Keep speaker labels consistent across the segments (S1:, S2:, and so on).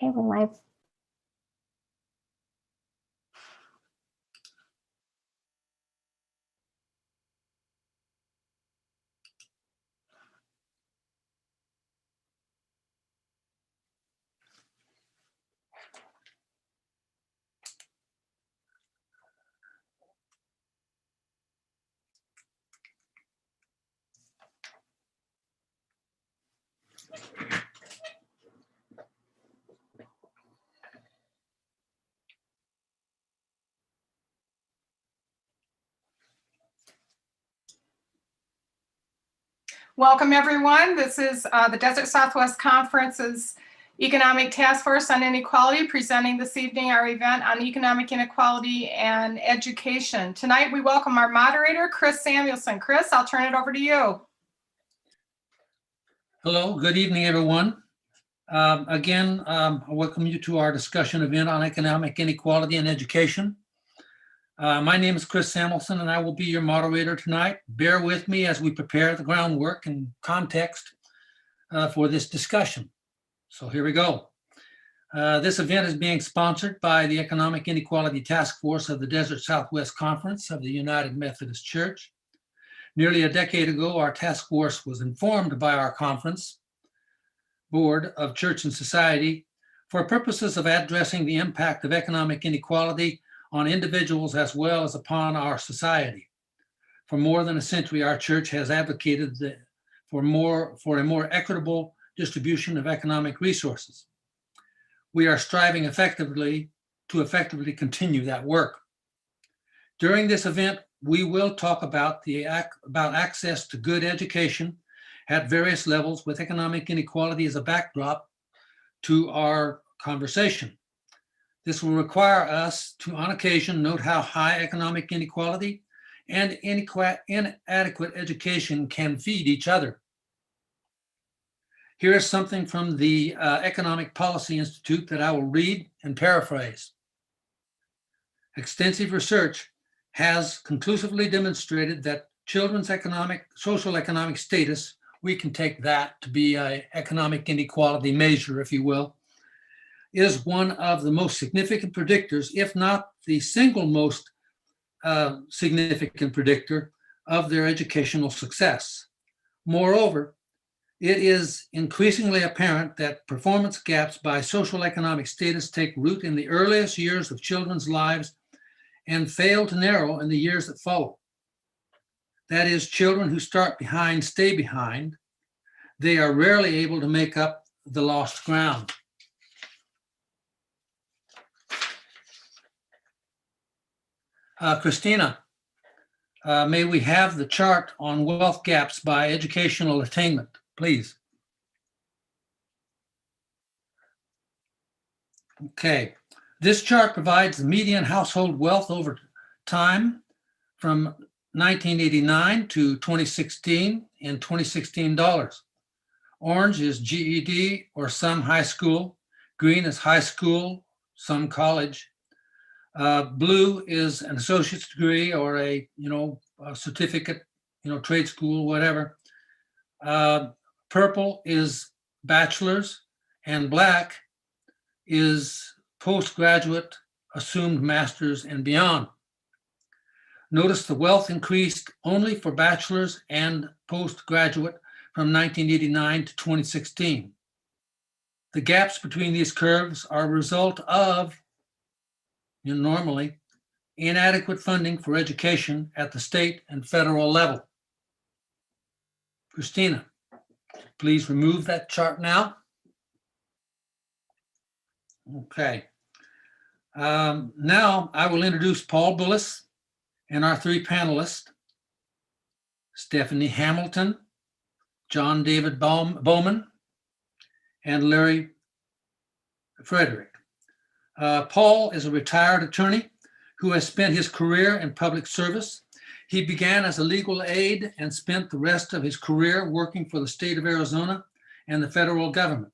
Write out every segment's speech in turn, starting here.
S1: Okay, we're live.
S2: Welcome, everyone. This is the Desert Southwest Conference's Economic Task Force on Inequality presenting this evening our event on economic inequality and education. Tonight, we welcome our moderator, Chris Samuelson. Chris, I'll turn it over to you.
S3: Hello, good evening, everyone. Again, I welcome you to our discussion event on economic inequality and education. My name is Chris Samuelson, and I will be your moderator tonight. Bear with me as we prepare the groundwork and context for this discussion. So here we go. This event is being sponsored by the Economic Inequality Task Force of the Desert Southwest Confrence of the United Methodist Church. Nearly a decade ago, our task force was informed by our conference board of church and society for purposes of addressing the impact of economic inequality on individuals as well as upon our society. For more than a century, our church has advocated for a more equitable distribution of economic resources. We are striving to effectively continue that work. During this event, we will talk about access to good education at various levels with economic inequality as a backdrop to our conversation. This will require us to, on occasion, note how high economic inequality and inadequate education can feed each other. Here is something from the Economic Policy Institute that I will read and paraphrase. Extensive research has conclusively demonstrated that children's social economic status, we can take that to be an economic inequality measure, if you will, is one of the most significant predictors, if not the single most significant predictor of their educational success. Moreover, it is increasingly apparent that performance gaps by social economic status take root in the earliest years of children's lives and fail to narrow in the years that follow. That is, children who start behind stay behind. They are rarely able to make up the lost ground. Christina, may we have the chart on wealth gaps by educational attainment, please? Okay, this chart provides the median household wealth over time from 1989 to 2016 in 2016 dollars. Orange is GED or some high school. Green is high school, some college. Blue is an associate's degree or a certificate, trade school, whatever. Purple is bachelor's, and black is postgraduate, assumed master's, and beyond. Notice the wealth increased only for bachelor's and postgraduate from 1989 to 2016. The gaps between these curves are a result of, normally, inadequate funding for education at the state and federal level. Christina, please remove that chart now. Okay. Now I will introduce Paul Bullis and our three panelists, Stephanie Hamilton, John David Bowman, and Larry Frederick. Paul is a retired attorney who has spent his career in public service. He began as a legal aid and spent the rest of his career working for the state of Arizona and the federal government.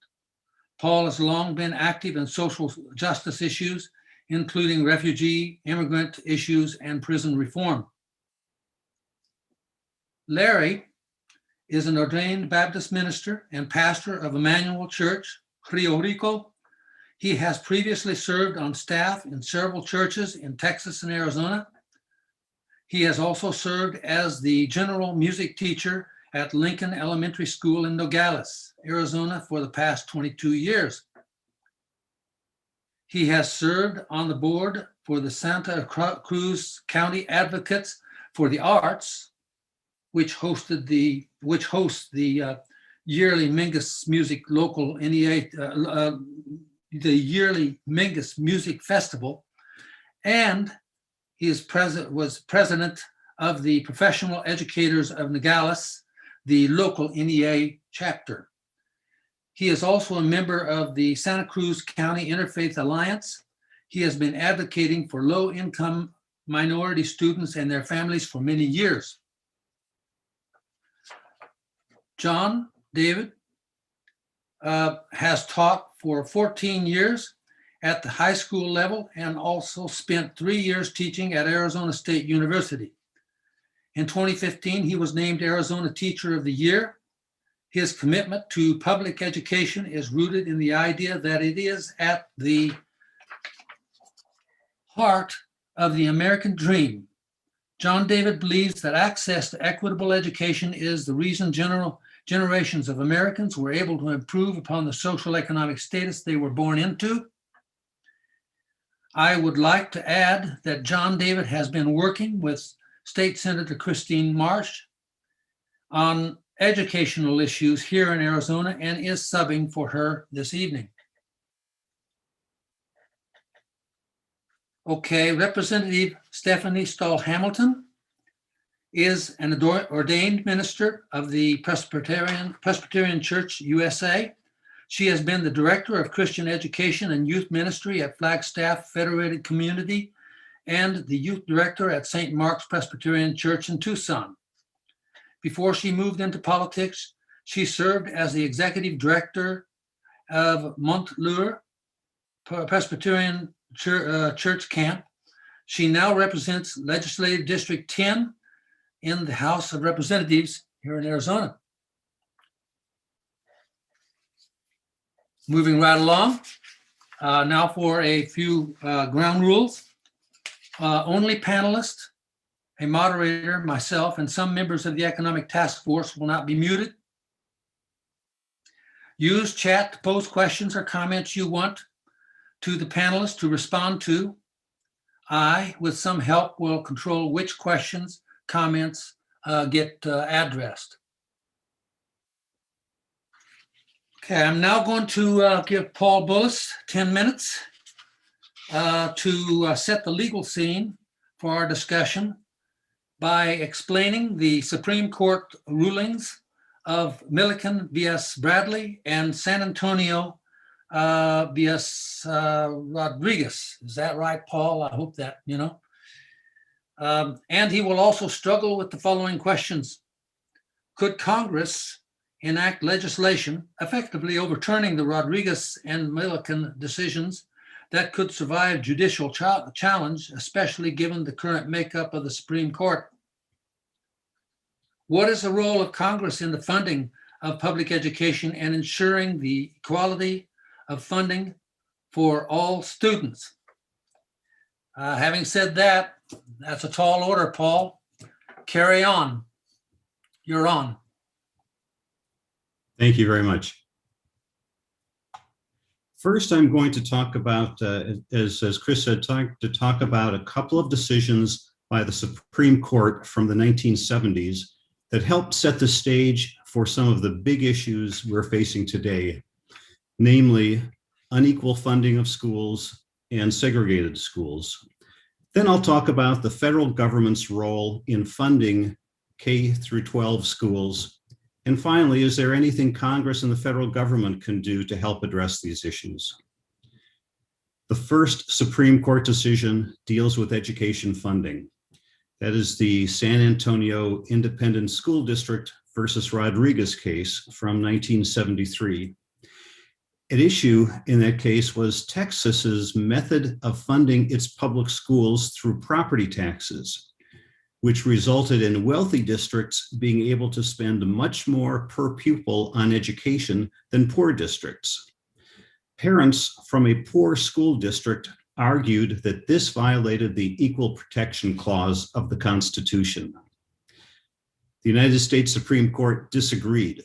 S3: Paul has long been active in social justice issues, including refugee, immigrant issues, and prison reform. Larry is an ordained Baptist minister and pastor of Emmanuel Church, Rio Rico, He has previously served on staff in several churches in Texas and Arizona. He has also served as the general music teacher at Lincoln Elementary School in Nogales, Arizona for the past 22 years. He has served on the board for the Santa Cruz County Advocates for the Arts, which hosts the yearly Mingus Music Local NEA, the yearly Mingus Music Festival, and he was president of the Professional Educators of Nogales, the local NEA chapter. He is also a member of the Santa Cruz County Interfaith Alliance. He has been advocating for low-income minority students and their families for many years. John David has taught for 14 years at the high school level and also spent 3 years teaching at Arizona State University. In 2015, he was named Arizona Teacher of the Year. His commitment to public education is rooted in the idea that it is at the heart of the American dream. John David believes that access to equitable education is the reason generations of Americans were able to improve upon the social economic status they were born into. I would like to add that John David has been working with State Senator Christine Marsh on educational issues here in Arizona and is subbing for her this evening. Okay, Representative Stephanie Stahl-Hamilton is an ordained minister of the Presbyterian Church USA. She has been the Director of Christian Education and Youth Ministry at Flagstaff Federated Community and the Youth Director at St. Mark's Presbyterian Church in Tucson. Before she moved into politics, she served as the Executive Director of Montlure Presbyterian Church Camp. She now represents Legislative District 10 in the House of Representatives here in Arizona. Moving right along, now for a few ground rules. Only panelists, a moderator, myself, and some members of the Economic Task Force will not be muted. Use chat to pose questions or comments you want to the panelists to respond to. I, with some help, will control which questions, comments get addressed. Okay, I'm now going to give Paul Bullis 10 minutes to set the legal scene for our discussion by explaining the Supreme Court rulings of Milliken v.S. Bradley and San Antonio v.s. Rodriguez. Is that right, Paul? I hope that, you know. And he will also struggle with the following questions. Could Congress enact legislation effectively overturning the Rodriguez and Milliken decisions that could survive judicial challenge, especially given the current makeup of the Supreme Court? What is the role of Congress in the funding of public education and ensuring the equality of funding for all students? Having said that, that's a tall order, Paul. Carry on. You're on.
S1: Thank you very much. First, I'm going to talk about, as Chris said, talk about a couple of decisions by the Supreme Court from the 1970s that helped set the stage for some of the big issues we're facing today, namely unequal funding of schools and segregated schools. Then I'll talk about the federal government's role in funding K through 12 schools. And finally, is there anything Congress and the federal government can do to help address these issues? The first Supreme Court decision deals with education funding. That is the San Antonio Independent School District versus Rodriguez case from 1973. At issue in that case was Texas's method of funding its public schools through property taxes, which resulted in wealthy districts being able to spend much more per pupil on education than poor districts. Parents from a poor school district argued that this violated the Equal Protection Clause of the Constitution. The United States Supreme Court disagreed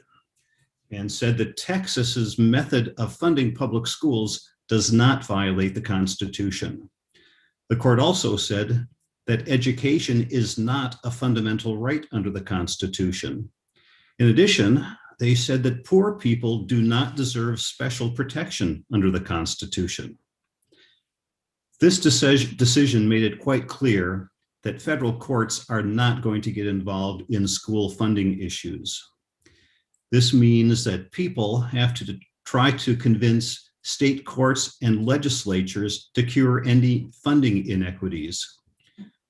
S1: and said that Texas's method of funding public schools does not violate the Constitution. The court also said that education is not a fundamental right under the Constitution. In addition, they said that poor people do not deserve special protection under the Constitution. This decision made it quite clear that federal courts are not going to get involved in school funding issues. This means that people have to try to convince state courts and legislatures to cure any funding inequities.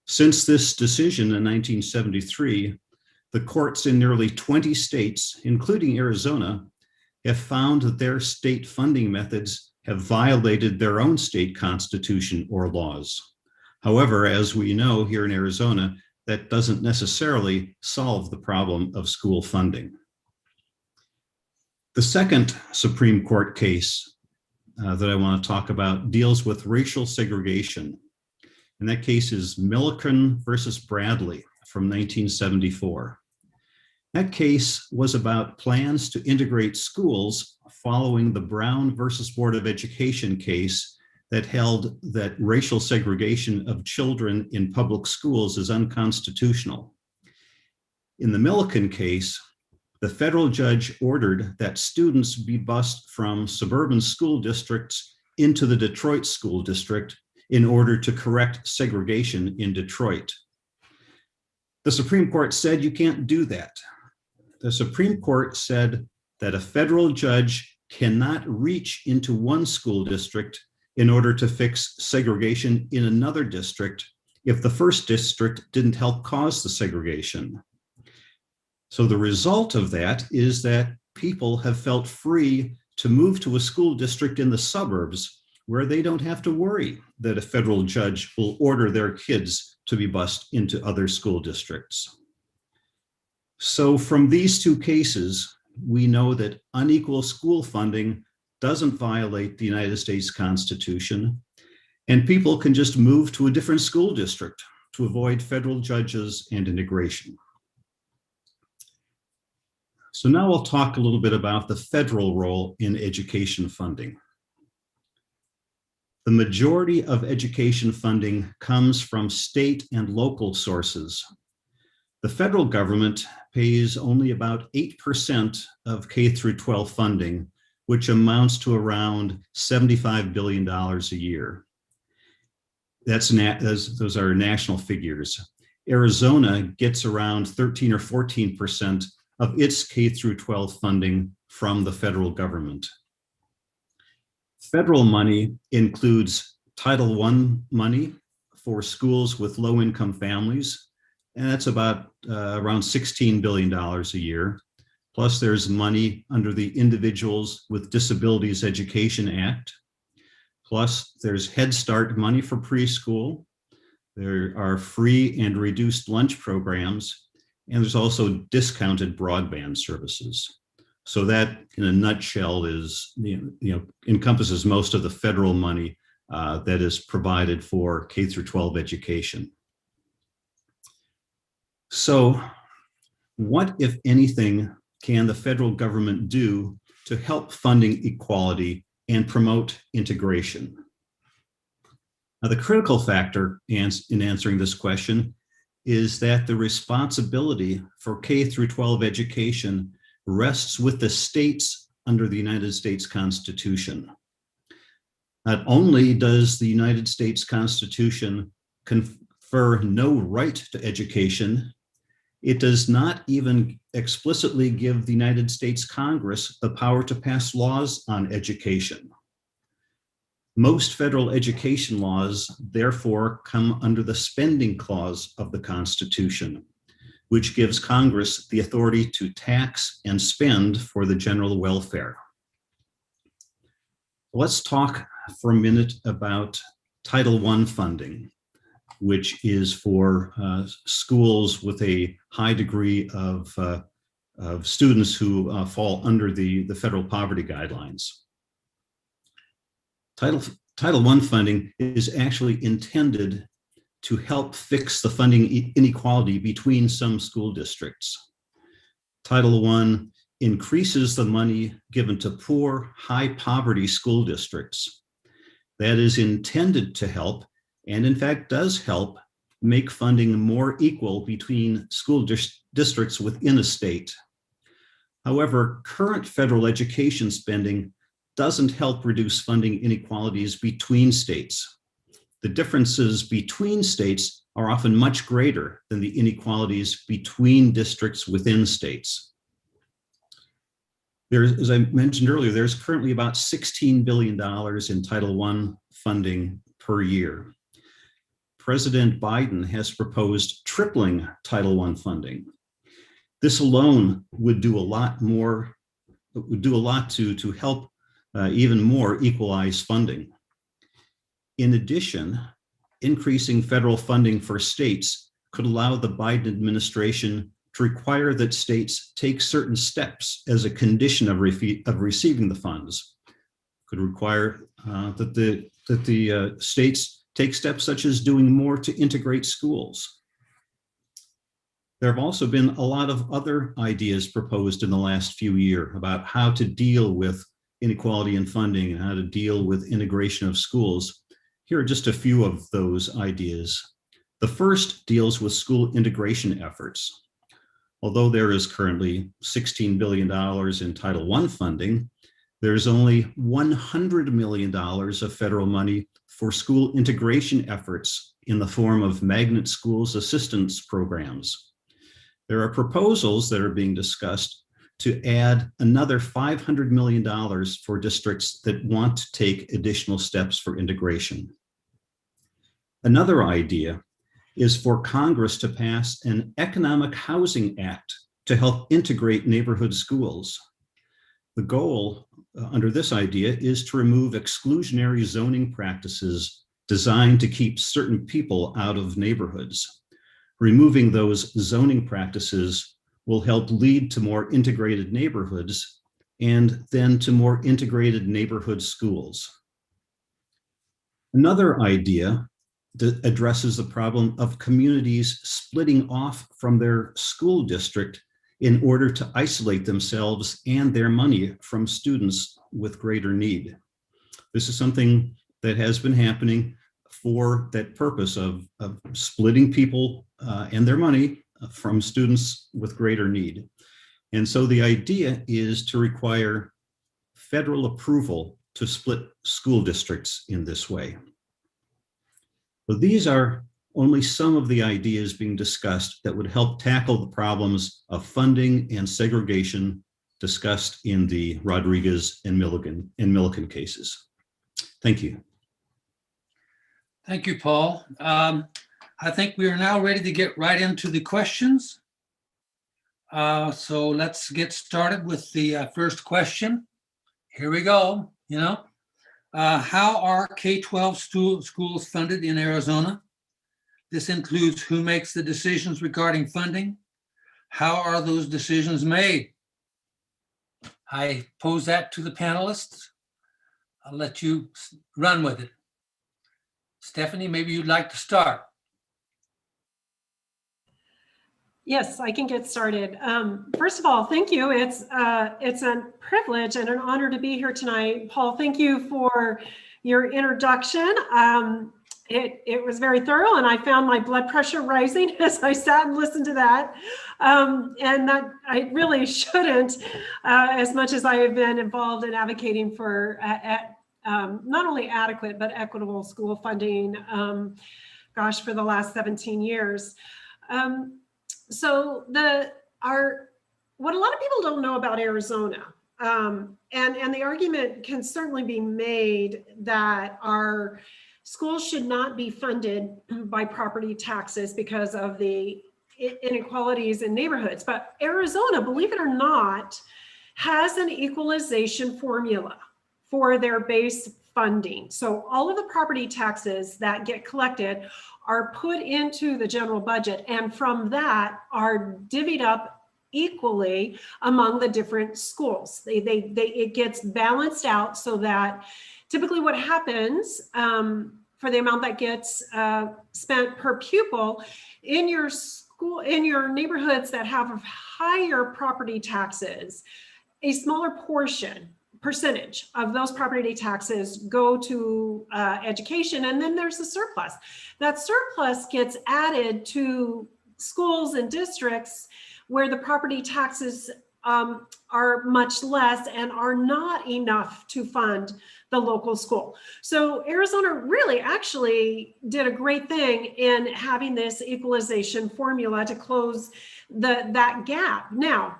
S1: Since this decision in 1973, the courts in nearly 20 states, including Arizona, have found that their state funding methods have violated their own state constitution or laws. However, as we know here in Arizona, that doesn't necessarily solve the problem of school funding. The second Supreme Court case that I want to talk about deals with racial segregation. And that case is Milliken versus Bradley from 1974. That case was about plans to integrate schools following the Brown versus Board of Education case that held that racial segregation of children in public schools is unconstitutional. In the Milliken case, the federal judge ordered that students be bused from suburban school districts into the Detroit school district in order to correct segregation in Detroit. The Supreme Court said you can't do that. The Supreme Court said that a federal judge cannot reach into one school district in order to fix segregation in another district if the first district didn't help cause the segregation. So the result of that is that people have felt free to move to a school district in the suburbs where they don't have to worry that a federal judge will order their kids to be bused into other school districts. So from these two cases, we know that unequal school funding doesn't violate the United States Constitution, and people can just move to a different school district to avoid federal judges and integration. So now I'll talk a little bit about the federal role in education funding. The majority of education funding comes from state and local sources. The federal government pays only about 8% of K through 12 funding, which amounts to around $75 billion a year. Those are national figures. Arizona gets around 13 or 14% of its K through 12 funding from the federal government. Federal money includes Title I money for schools with low-income families, and that's about around $16 billion a year. Plus there's money under the Individuals with Disabilities Education Act. Plus there's Head Start money for preschool. There are free and reduced lunch programs, and there's also discounted broadband services. So that, in a nutshell, is encompasses most of the federal money that is provided for K through 12 education. So, what, if anything, can the federal government do to help funding equality and promote integration? Now, the critical factor in answering this question is that the responsibility for K through 12 education rests with the states under the United States Constitution. Not only does the United States Constitution confer no right to education, it does not even explicitly give the United States Congress the power to pass laws on education. Most federal education laws, therefore, come under the spending clause of the Constitution, which gives Congress the authority to tax and spend for the general welfare. Let's talk for a minute about Title I funding, which is for schools with a high degree of students who fall under the federal poverty guidelines. Title I funding is actually intended to help fix the funding inequality between some school districts. Title I increases the money given to poor, high poverty school districts. That is intended to help, and in fact does help, make funding more equal between school districts within a state. However, current federal education spending doesn't help reduce funding inequalities between states. The differences between states are often much greater than the inequalities between districts within states. As I mentioned earlier, there's currently about $16 billion in Title I funding per year. President Biden has proposed tripling Title I funding. This alone would do a lot more, to help even more equalize funding. In addition, increasing federal funding for states could allow the Biden administration to require that states take certain steps as a condition of receiving the funds. Could require that the states take steps such as doing more to integrate schools. There have also been a lot of other ideas proposed in the last few years about how to deal with inequality in funding and how to deal with integration of schools. Here are just a few of those ideas. The first deals with school integration efforts. Although there is currently $16 billion in Title I funding, there's only $100 million of federal money for school integration efforts in the form of magnet schools assistance programs. There are proposals that are being discussed to add another $500 million for districts that want to take additional steps for integration. Another idea is for Congress to pass an Economic Housing Act to help integrate neighborhood schools. The goal under this idea is to remove exclusionary zoning practices designed to keep certain people out of neighborhoods. Removing those zoning practices will help lead to more integrated neighborhoods and then to more integrated neighborhood schools. Another idea that addresses the problem of communities splitting off from their school district in order to isolate themselves and their money from students with greater need. This is something that has been happening for that purpose of splitting people and their money from students with greater need. And so the idea is to require federal approval to split school districts in this way. So these are only some of the ideas being discussed that would help tackle the problems of funding and segregation discussed in the Rodriguez and Milliken cases. Thank you.
S3: Thank you, Paul. I think we are now ready to get right into the questions. So let's get started with the first question. Here we go. How are K-12 schools funded in Arizona? This includes who makes the decisions regarding funding. How are those decisions made? I pose that to the panelists. I'll let you run with it. Stephanie, maybe you'd like to start.
S4: Yes, I can get started. First of all, thank you. It's a privilege and an honor to be here tonight. Paul, thank you for your introduction. It was very thorough, and I found my blood pressure rising as I sat and listened to that. And that I really shouldn't, as much as I have been involved in advocating for not only adequate, but equitable school funding, for the last 17 years. So what a lot of people don't know about Arizona, and the argument can certainly be made that our schools should not be funded by property taxes because of the inequalities in neighborhoods. But Arizona, believe it or not, has an equalization formula for their base funding. So all of the property taxes that get collected are put into the general budget, and from that are divvied up equally among the different schools. It gets balanced out so that typically what happens for the amount that gets spent per pupil in your school, in your neighborhoods that have higher property taxes, a smaller percentage of those property taxes go to education, and then there's the surplus. That surplus gets added to schools and districts where the property taxes are much less and are not enough to fund the local school. So Arizona really actually did a great thing in having this equalization formula to close that gap. Now,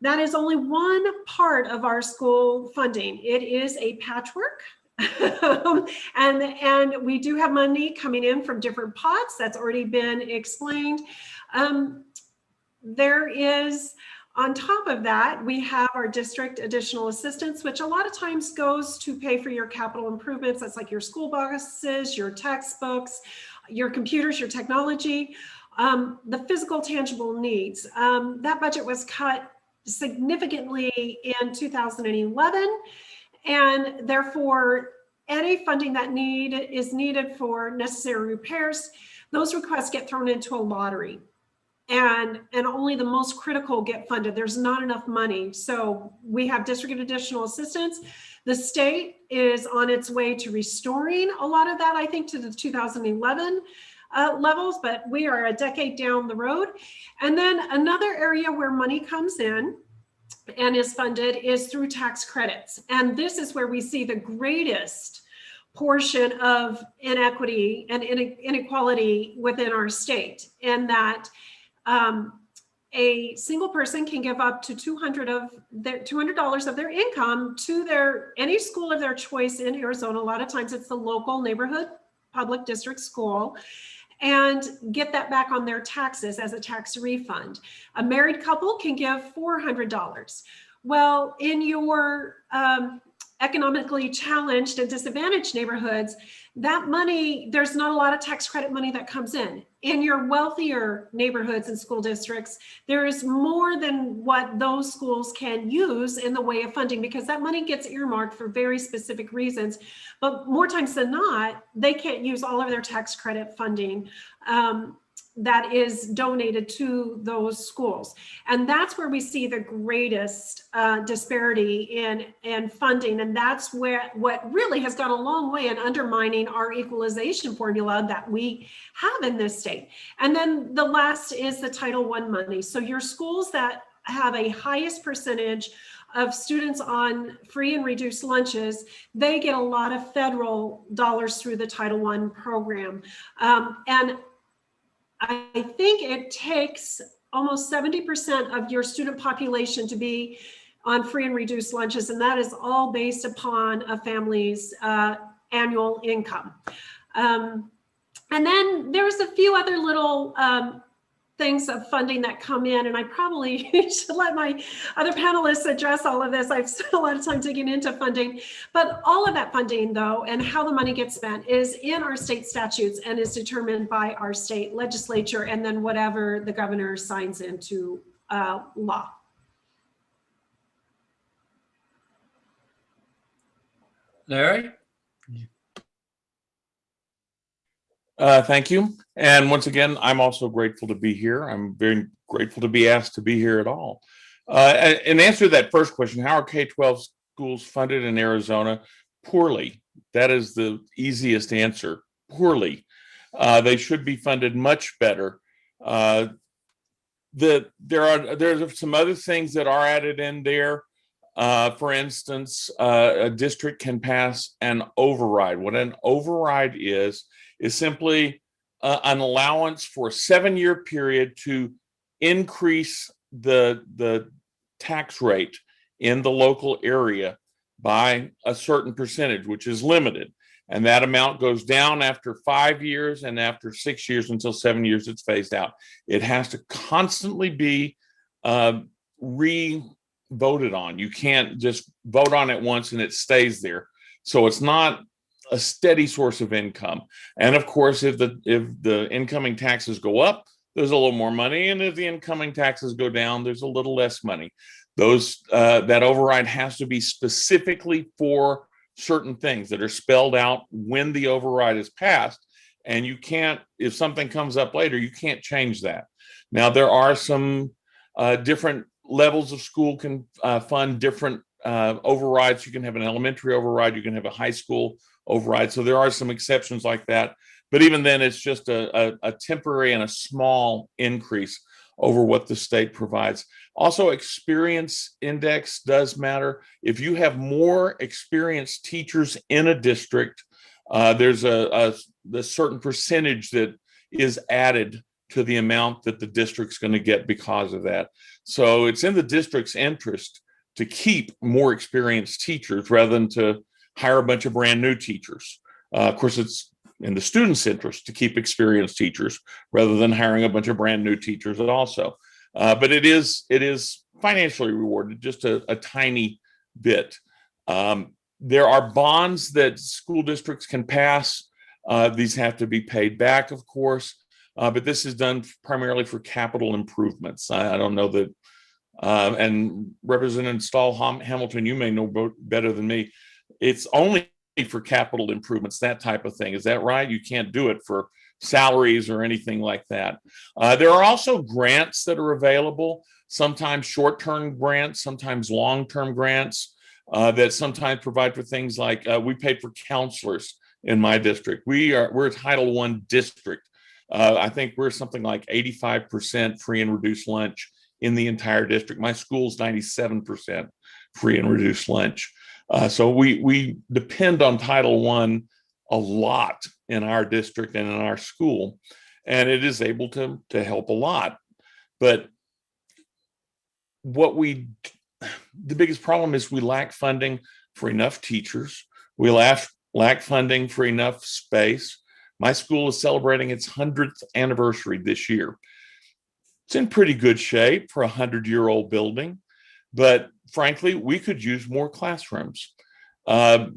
S4: that is only one part of our school funding. It is a patchwork. and we do have money coming in from different pots. That's already been explained. There is, on top of that, we have our district additional assistance, which a lot of times goes to pay for your capital improvements. That's like your school buses, your textbooks, your computers, your technology, the physical tangible needs. That budget was cut significantly in 2011, and therefore any funding that is needed for necessary repairs, those requests get thrown into a lottery, and only the most critical get funded. There's not enough money, so we have district additional assistance. The state is on its way to restoring a lot of that, I think, to the 2011 levels, but we are a decade down the road. And then another area where money comes in and is funded is through tax credits. And this is where we see the greatest portion of inequity and inequality within our state, in that a single person can give up to $200 of their income to any school of their choice in Arizona. A lot of times it's the local neighborhood public district school, and get that back on their taxes as a tax refund. A married couple can give $400. Well, in your economically challenged and disadvantaged neighborhoods, that money, there's not a lot of tax credit money that comes in. In your wealthier neighborhoods and school districts, there is more than what those schools can use in the way of funding, because that money gets earmarked for very specific reasons. But more times than not, they can't use all of their tax credit funding that is donated to those schools. And that's where we see the greatest disparity in funding. And that's what really has gone a long way in undermining our equalization formula that we have in this state. And then the last is the Title I money. So your schools that have a highest percentage of students on free and reduced lunches, they get a lot of federal dollars through the Title I program. And I think it takes almost 70% of your student population to be on free and reduced lunches, and that is all based upon a family's annual income. And then there's a few other little things of funding that come in, and I probably should let my other panelists address all of this. I've spent a lot of time digging into funding, but all of that funding, though, and how the money gets spent is in our state statutes and is determined by our state legislature, and then whatever the governor signs into law.
S3: Larry?
S5: Thank you. And once again, I'm also grateful to be here. I'm very grateful to be asked to be here at all. In answer to that first question, how are K-12 schools funded in Arizona? Poorly. That is the easiest answer. Poorly. They should be funded much better. There's some other things that are added in there. For instance, a district can pass an override. What an override is simply an allowance for a 7-year period to increase the tax rate in the local area by a certain percentage, which is limited. And that amount goes down after 5 years, and after 6 years until 7 years, it's phased out. It has to constantly be re-voted on. You can't just vote on it once and it stays there. So it's not a steady source of income. And of course, if the incoming taxes go up, there's a little more money. And if the incoming taxes go down, there's a little less money. That override has to be specifically for certain things that are spelled out when the override is passed. And you can't, if something comes up later, you can't change that. Now, there are some different levels of school can fund different overrides. You can have an elementary override, you can have a high school override. So there are some exceptions like that. But even then, it's just a temporary and a small increase over what the state provides. Also, experience index does matter. If you have more experienced teachers in a district, there's a certain percentage that is added to the amount that the district's going to get because of that. So it's in the district's interest to keep more experienced teachers rather than to hire a bunch of brand new teachers. Of course, it's in the student's interest to keep experienced teachers rather than hiring a bunch of brand new teachers also. But it is financially rewarded, just a tiny bit. There are bonds that school districts can pass. These have to be paid back, of course, but this is done primarily for capital improvements. I don't know that, and Representative Stahl-Hamilton, you may know better than me. It's only for capital improvements, that type of thing. Is that right? You can't do it for salaries or anything like that. There are also grants that are available, sometimes short-term grants, sometimes long-term grants that sometimes provide for things like we paid for counselors in my district. We're a Title I district. I think we're something like 85% free and reduced lunch in the entire district. My school's 97% free and reduced lunch. So we depend on Title I a lot in our district and in our school, and it is able to help a lot. But the biggest problem is we lack funding for enough teachers. We lack funding for enough space. My school is celebrating its 100th anniversary this year. It's in pretty good shape for a 100-year-old building, but frankly, we could use more classrooms.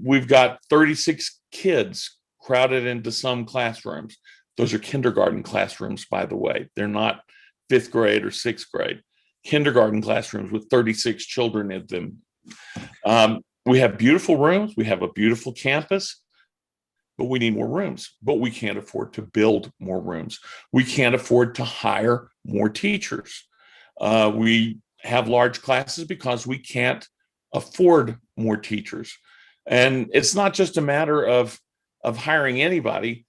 S5: We've got 36 kids crowded into some classrooms. Those are kindergarten classrooms, by the way. They're not 5th grade or 6th grade. Kindergarten classrooms with 36 children in them. We have beautiful rooms. We have a beautiful campus, but we need more rooms. But we can't afford to build more rooms. We can't afford to hire more teachers. We have large classes because we can't afford more teachers. And it's not just a matter of hiring anybody.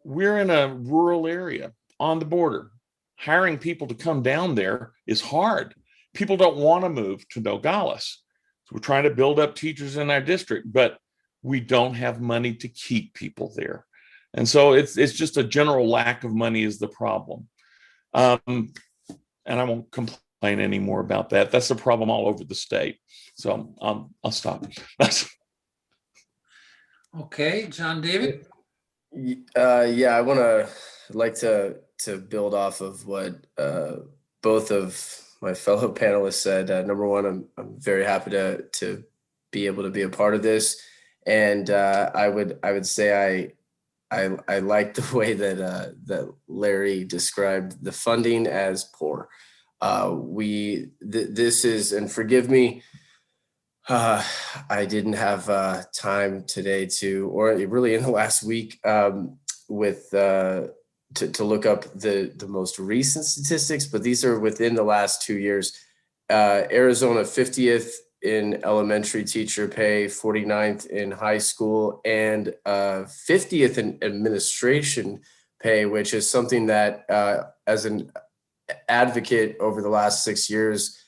S5: We're in a rural area on the border. Hiring people to come down there is hard. People don't want to move to Nogales. So we're trying to build up teachers in our district, but we don't have money to keep people there. And so it's just a general lack of money is the problem. And I won't complain anymore about that. That's a problem all over the state. So I'll stop.
S3: Okay, John David.
S6: Yeah, I like to build off of what both of my fellow panelists said. Number one, I'm very happy to be able to be a part of this, and I would say I like the way that Larry described the funding as poor. This is, and forgive me, I didn't have time today or really in the last week to look up the most recent statistics, but these are within the last 2 years. Arizona 50th in elementary teacher pay, 49th in high school, and 50th in administration pay, which is something that as an advocate over the last 6 years,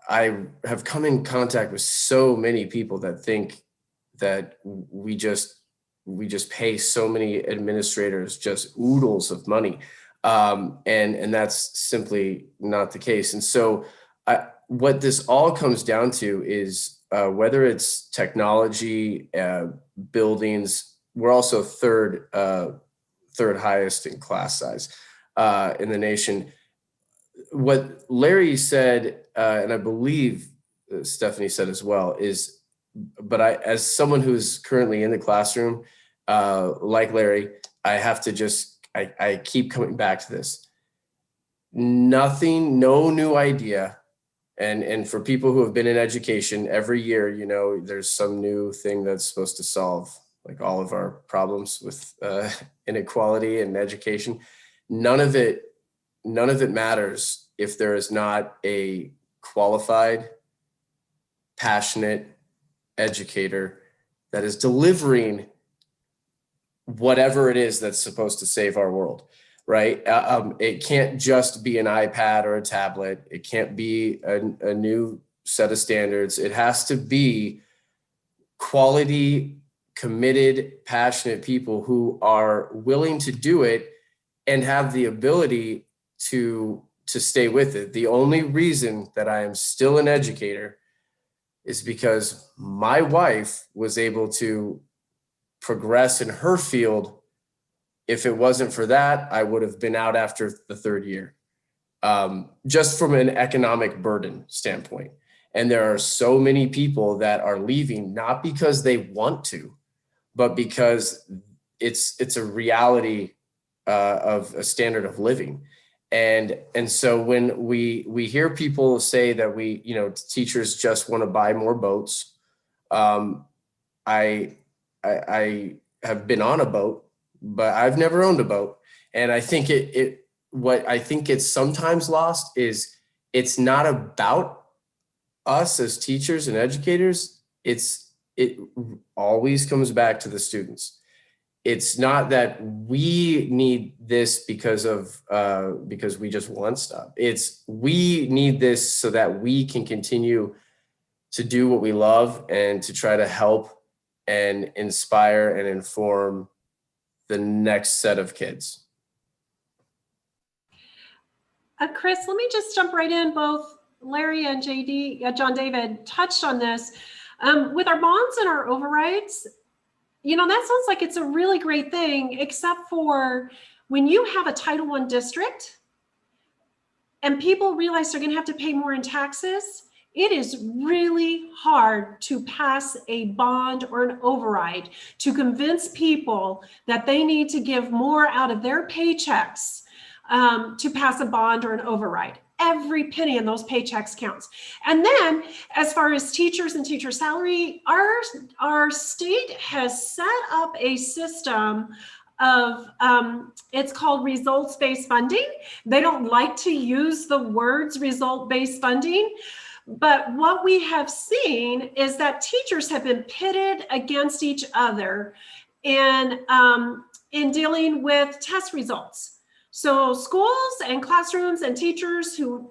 S6: I have come in contact with so many people that think that we just pay so many administrators just oodles of money, and that's simply not the case. And so, what this all comes down to is whether it's technology, buildings. We're also third highest in class size in the nation. What Larry said, and I believe Stephanie said as well, is, but as someone who's currently in the classroom, like Larry, I have to I keep coming back to this. No new idea And for people who have been in education, every year, you know, there's some new thing that's supposed to solve like all of our problems with inequality and education. None of it matters if there is not a qualified, passionate educator that is delivering whatever it is that's supposed to save our world, right? It can't just be an iPad or a tablet. It can't be a new set of standards. It has to be quality, committed, passionate people who are willing to do it and have the ability to stay with it. The only reason that I am still an educator is because my wife was able to progress in her field. If it wasn't for that, I would have been out after the third year, just from an economic burden standpoint. And there are so many people that are leaving, not because they want to, but because it's a reality of a standard of living. And so when we hear people say that teachers just want to buy more boats, I have been on a boat, but I've never owned a boat. And I think what I think it's sometimes lost is it's not about us as teachers and educators. It always comes back to the students. It's not that we need this because we just want stuff. It's we need this so that we can continue to do what we love and to try to help and inspire and inform the next set of kids.
S4: Chris, let me just jump right in. Both Larry and John David touched on this. With our bonds and our overrides, that sounds like it's a really great thing, except for when you have a Title I district and people realize they're going to have to pay more in taxes, it is really hard to pass a bond or an override to convince people that they need to give more out of their paychecks to pass a bond or an override. Every penny in those paychecks counts. And then as far as teachers and teacher salary, our state has set up a system of, it's called results-based funding. They don't like to use the words result-based funding, but what we have seen is that teachers have been pitted against each other in dealing with test results. So schools and classrooms and teachers who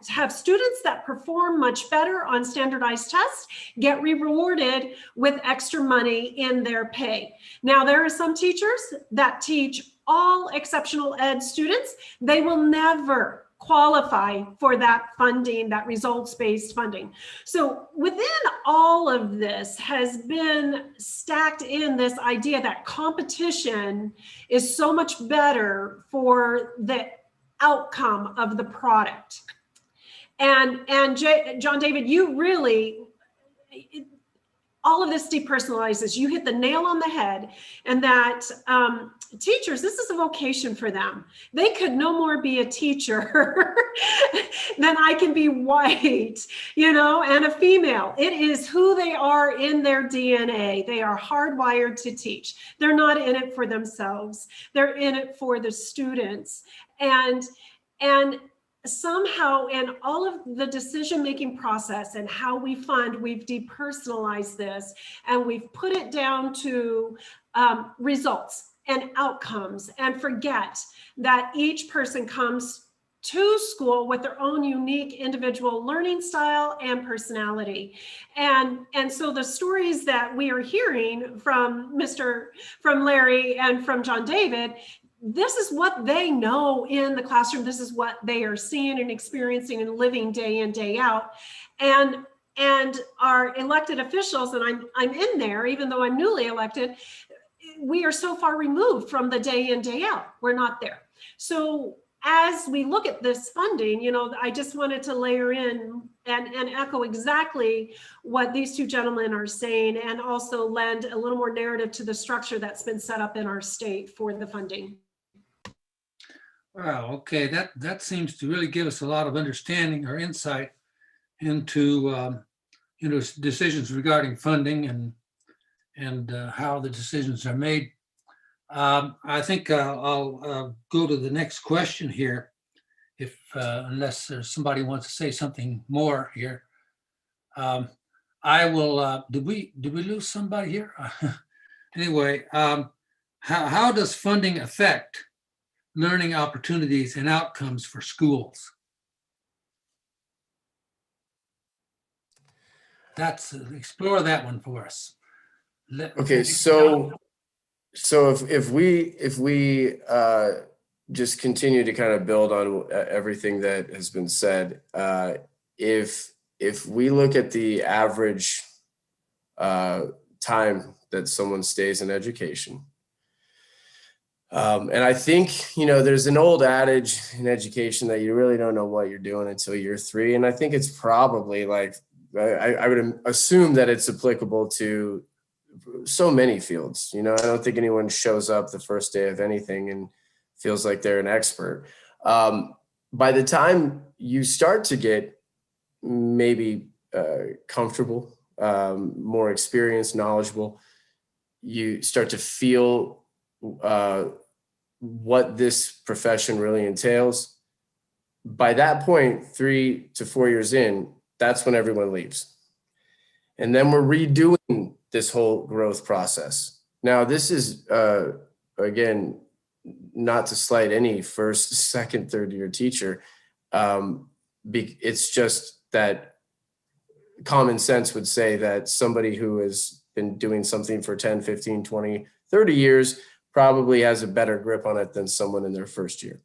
S4: have students that perform much better on standardized tests get rewarded with extra money in their pay. Now, there are some teachers that teach all exceptional ed students. They will never qualify for that funding, that results-based funding. So within all of this has been stacked in this idea that competition is so much better for the outcome of the product. And John David, you really, all of this depersonalizes. You hit the nail on the head, and that teachers, this is a vocation for them. They could no more be a teacher than I can be white, and a female. It is who they are in their DNA. They are hardwired to teach. They're not in it for themselves. They're in it for the students. And somehow in all of the decision-making process and how we fund, we've depersonalized this and we've put it down to results and outcomes, and forget that each person comes to school with their own unique individual learning style and personality. And so the stories that we are hearing from Larry and from John David, this is what they know in the classroom. This is what they are seeing and experiencing and living day in, day out. And our elected officials, and I'm in there, even though I'm newly elected, we are so far removed from the day in, day out. We're not there. So as we look at this funding, I just wanted to layer in and echo exactly what these two gentlemen are saying, and also lend a little more narrative to the structure that's been set up in our state for the funding.
S3: Wow, okay, that seems to really give us a lot of understanding or insight into decisions regarding funding and how the decisions are made. I think I'll go to the next question here, if unless there's somebody wants to say something more here. I will. Did we lose somebody here? Anyway, how does funding affect learning opportunities and outcomes for schools? That's explore that one for us.
S6: Okay, so if we just continue to kind of build on everything that has been said, if we look at the average time that someone stays in education, and I think, there's an old adage in education that you really don't know what you're doing until year 3. And I think it's probably like, I would assume that it's applicable to so many fields. I don't think anyone shows up the first day of anything and feels like they're an expert. By the time you start to get maybe comfortable, more experienced, knowledgeable, you start to feel what this profession really entails. By that point, 3 to 4 years in, that's when everyone leaves. And then we're redoing this whole growth process. Now, this is, again, not to slight any first, second, third year teacher. It's just that common sense would say that somebody who has been doing something for 10, 15, 20, 30 years probably has a better grip on it than someone in their first year.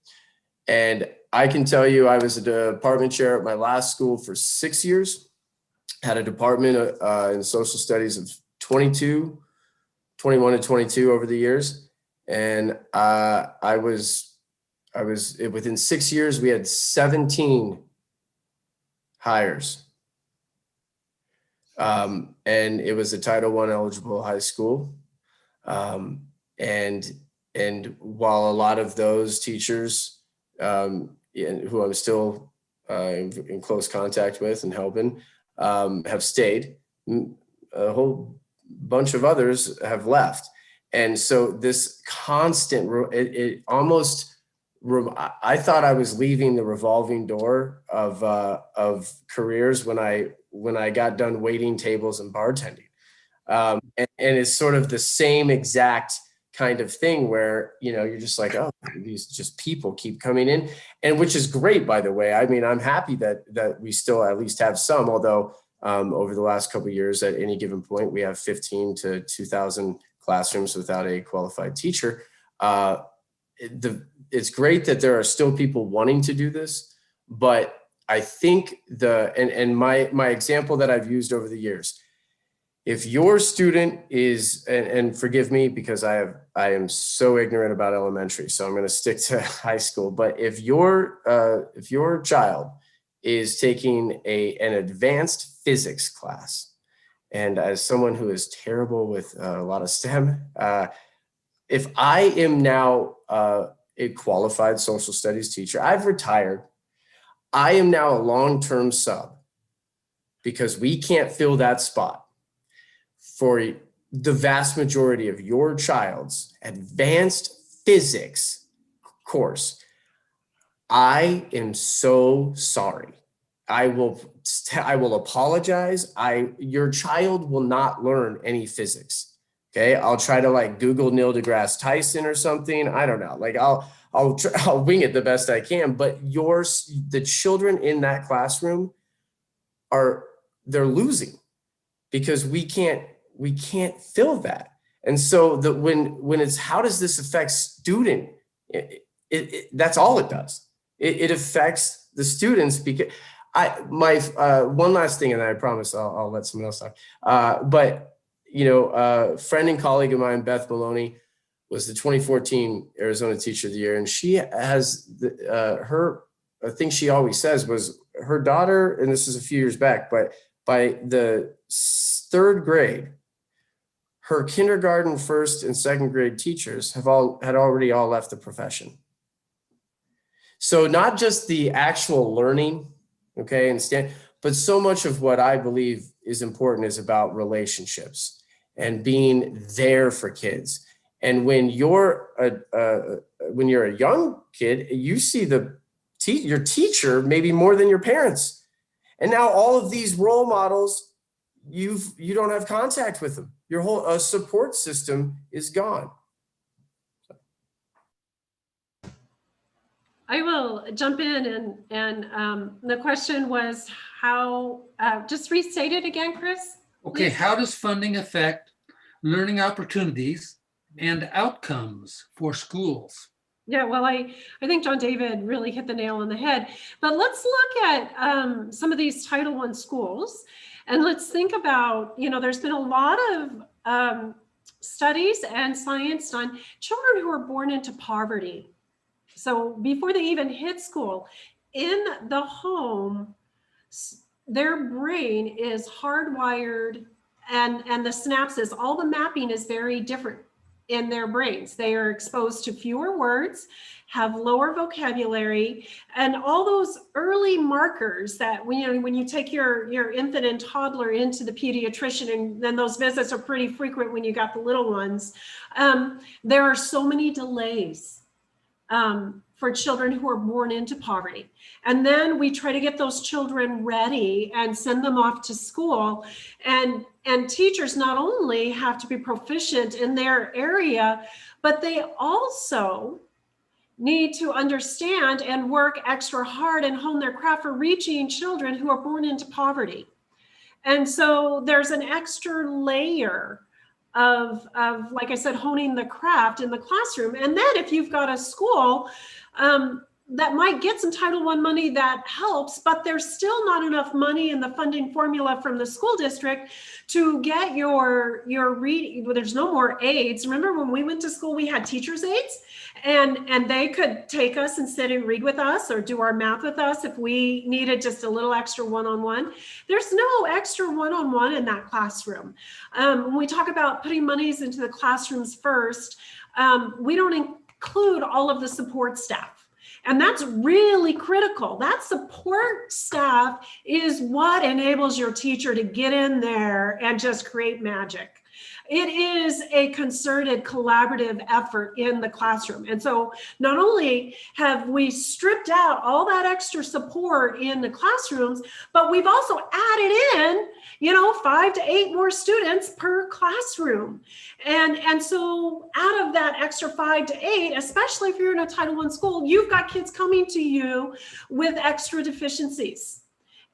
S6: And I can tell you, I was a department chair at my last school for 6 years, had a department in social studies of 21 to 22 over the years. And I was within 6 years, we had 17 hires. And it was a Title I eligible high school. And while a lot of those teachers, who I'm still in close contact with and helping, have stayed, a whole bunch of others have left. And so this constant, I thought I was leaving the revolving door of careers when I got done waiting tables and bartending. And it's sort of the same exact kind of thing where, you're just like, oh, these just people keep coming in, and which is great, by the way. I mean, I'm happy that we still at least have some, although over the last couple of years, at any given point, we have 15 to 2,000 classrooms without a qualified teacher. It's great that there are still people wanting to do this, but I think my example that I've used over the years, if your student is, and forgive me because I am so ignorant about elementary, so I'm going to stick to high school. But if your child is taking an advanced physics class, and as someone who is terrible with a lot of STEM, if I am now a qualified social studies teacher, I've retired, I am now a long-term sub because we can't fill that spot for the vast majority of your child's advanced physics course. I am so sorry. I will apologize. Your child will not learn any physics. Okay, I'll try to Google Neil deGrasse Tyson or something. I don't know. I'll wing it the best I can. But the children in that classroom they're losing because we can't fill that. And so when it's how does this affect student? That's all it does. It affects the students because one last thing, and I promise I'll let someone else talk. But a friend and colleague of mine, Beth Maloney, was the 2014 Arizona Teacher of the Year, and she has a thing she always says was her daughter, and this is a few years back, but by the 3rd grade, her kindergarten, 1st and 2nd grade teachers had already all left the profession. So not just the actual learning, okay, But so much of what I believe is important is about relationships and being there for kids. And when you're a young kid, you see your teacher maybe more than your parents. And now all of these role models, you don't have contact with them. Your whole support system is gone.
S4: I will jump in and the question was how, just restate it again, Chris.
S3: Okay, how does funding affect learning opportunities and outcomes for schools?
S4: Yeah, well, I think John David really hit the nail on the head. But let's look at some of these Title I schools, and let's think about, there's been a lot of studies and science on children who are born into poverty. So before they even hit school, in the home, their brain is hardwired, and the synapses, all the mapping is very different in their brains. They are exposed to fewer words, have lower vocabulary, and all those early markers that when you take your infant and toddler into the pediatrician, and then those visits are pretty frequent when you got the little ones, there are so many delays for children who are born into poverty. And then we try to get those children ready and send them off to school. And teachers not only have to be proficient in their area, but they also need to understand and work extra hard and hone their craft for reaching children who are born into poverty. And so there's an extra layer of, like I said, honing the craft in the classroom. And then if you've got a school that might get some Title I money, that helps, but there's still not enough money in the funding formula from the school district to get your reading. Well, there's no more aides. Remember when we went to school, we had teachers' aides, and they could take us and sit and read with us or do our math with us if we needed just a little extra one-on-one. There's no extra one-on-one in that classroom. When we talk about putting monies into the classrooms first, we don't include all of the support staff. And that's really critical. That support staff is what enables your teacher to get in there and just create magic. It is a concerted, collaborative effort in the classroom. And so not only have we stripped out all that extra support in the classrooms, but we've also added in, 5 to 8 more students per classroom. And so out of that extra 5 to 8, especially if you're in a Title I school, you've got kids coming to you with extra deficiencies,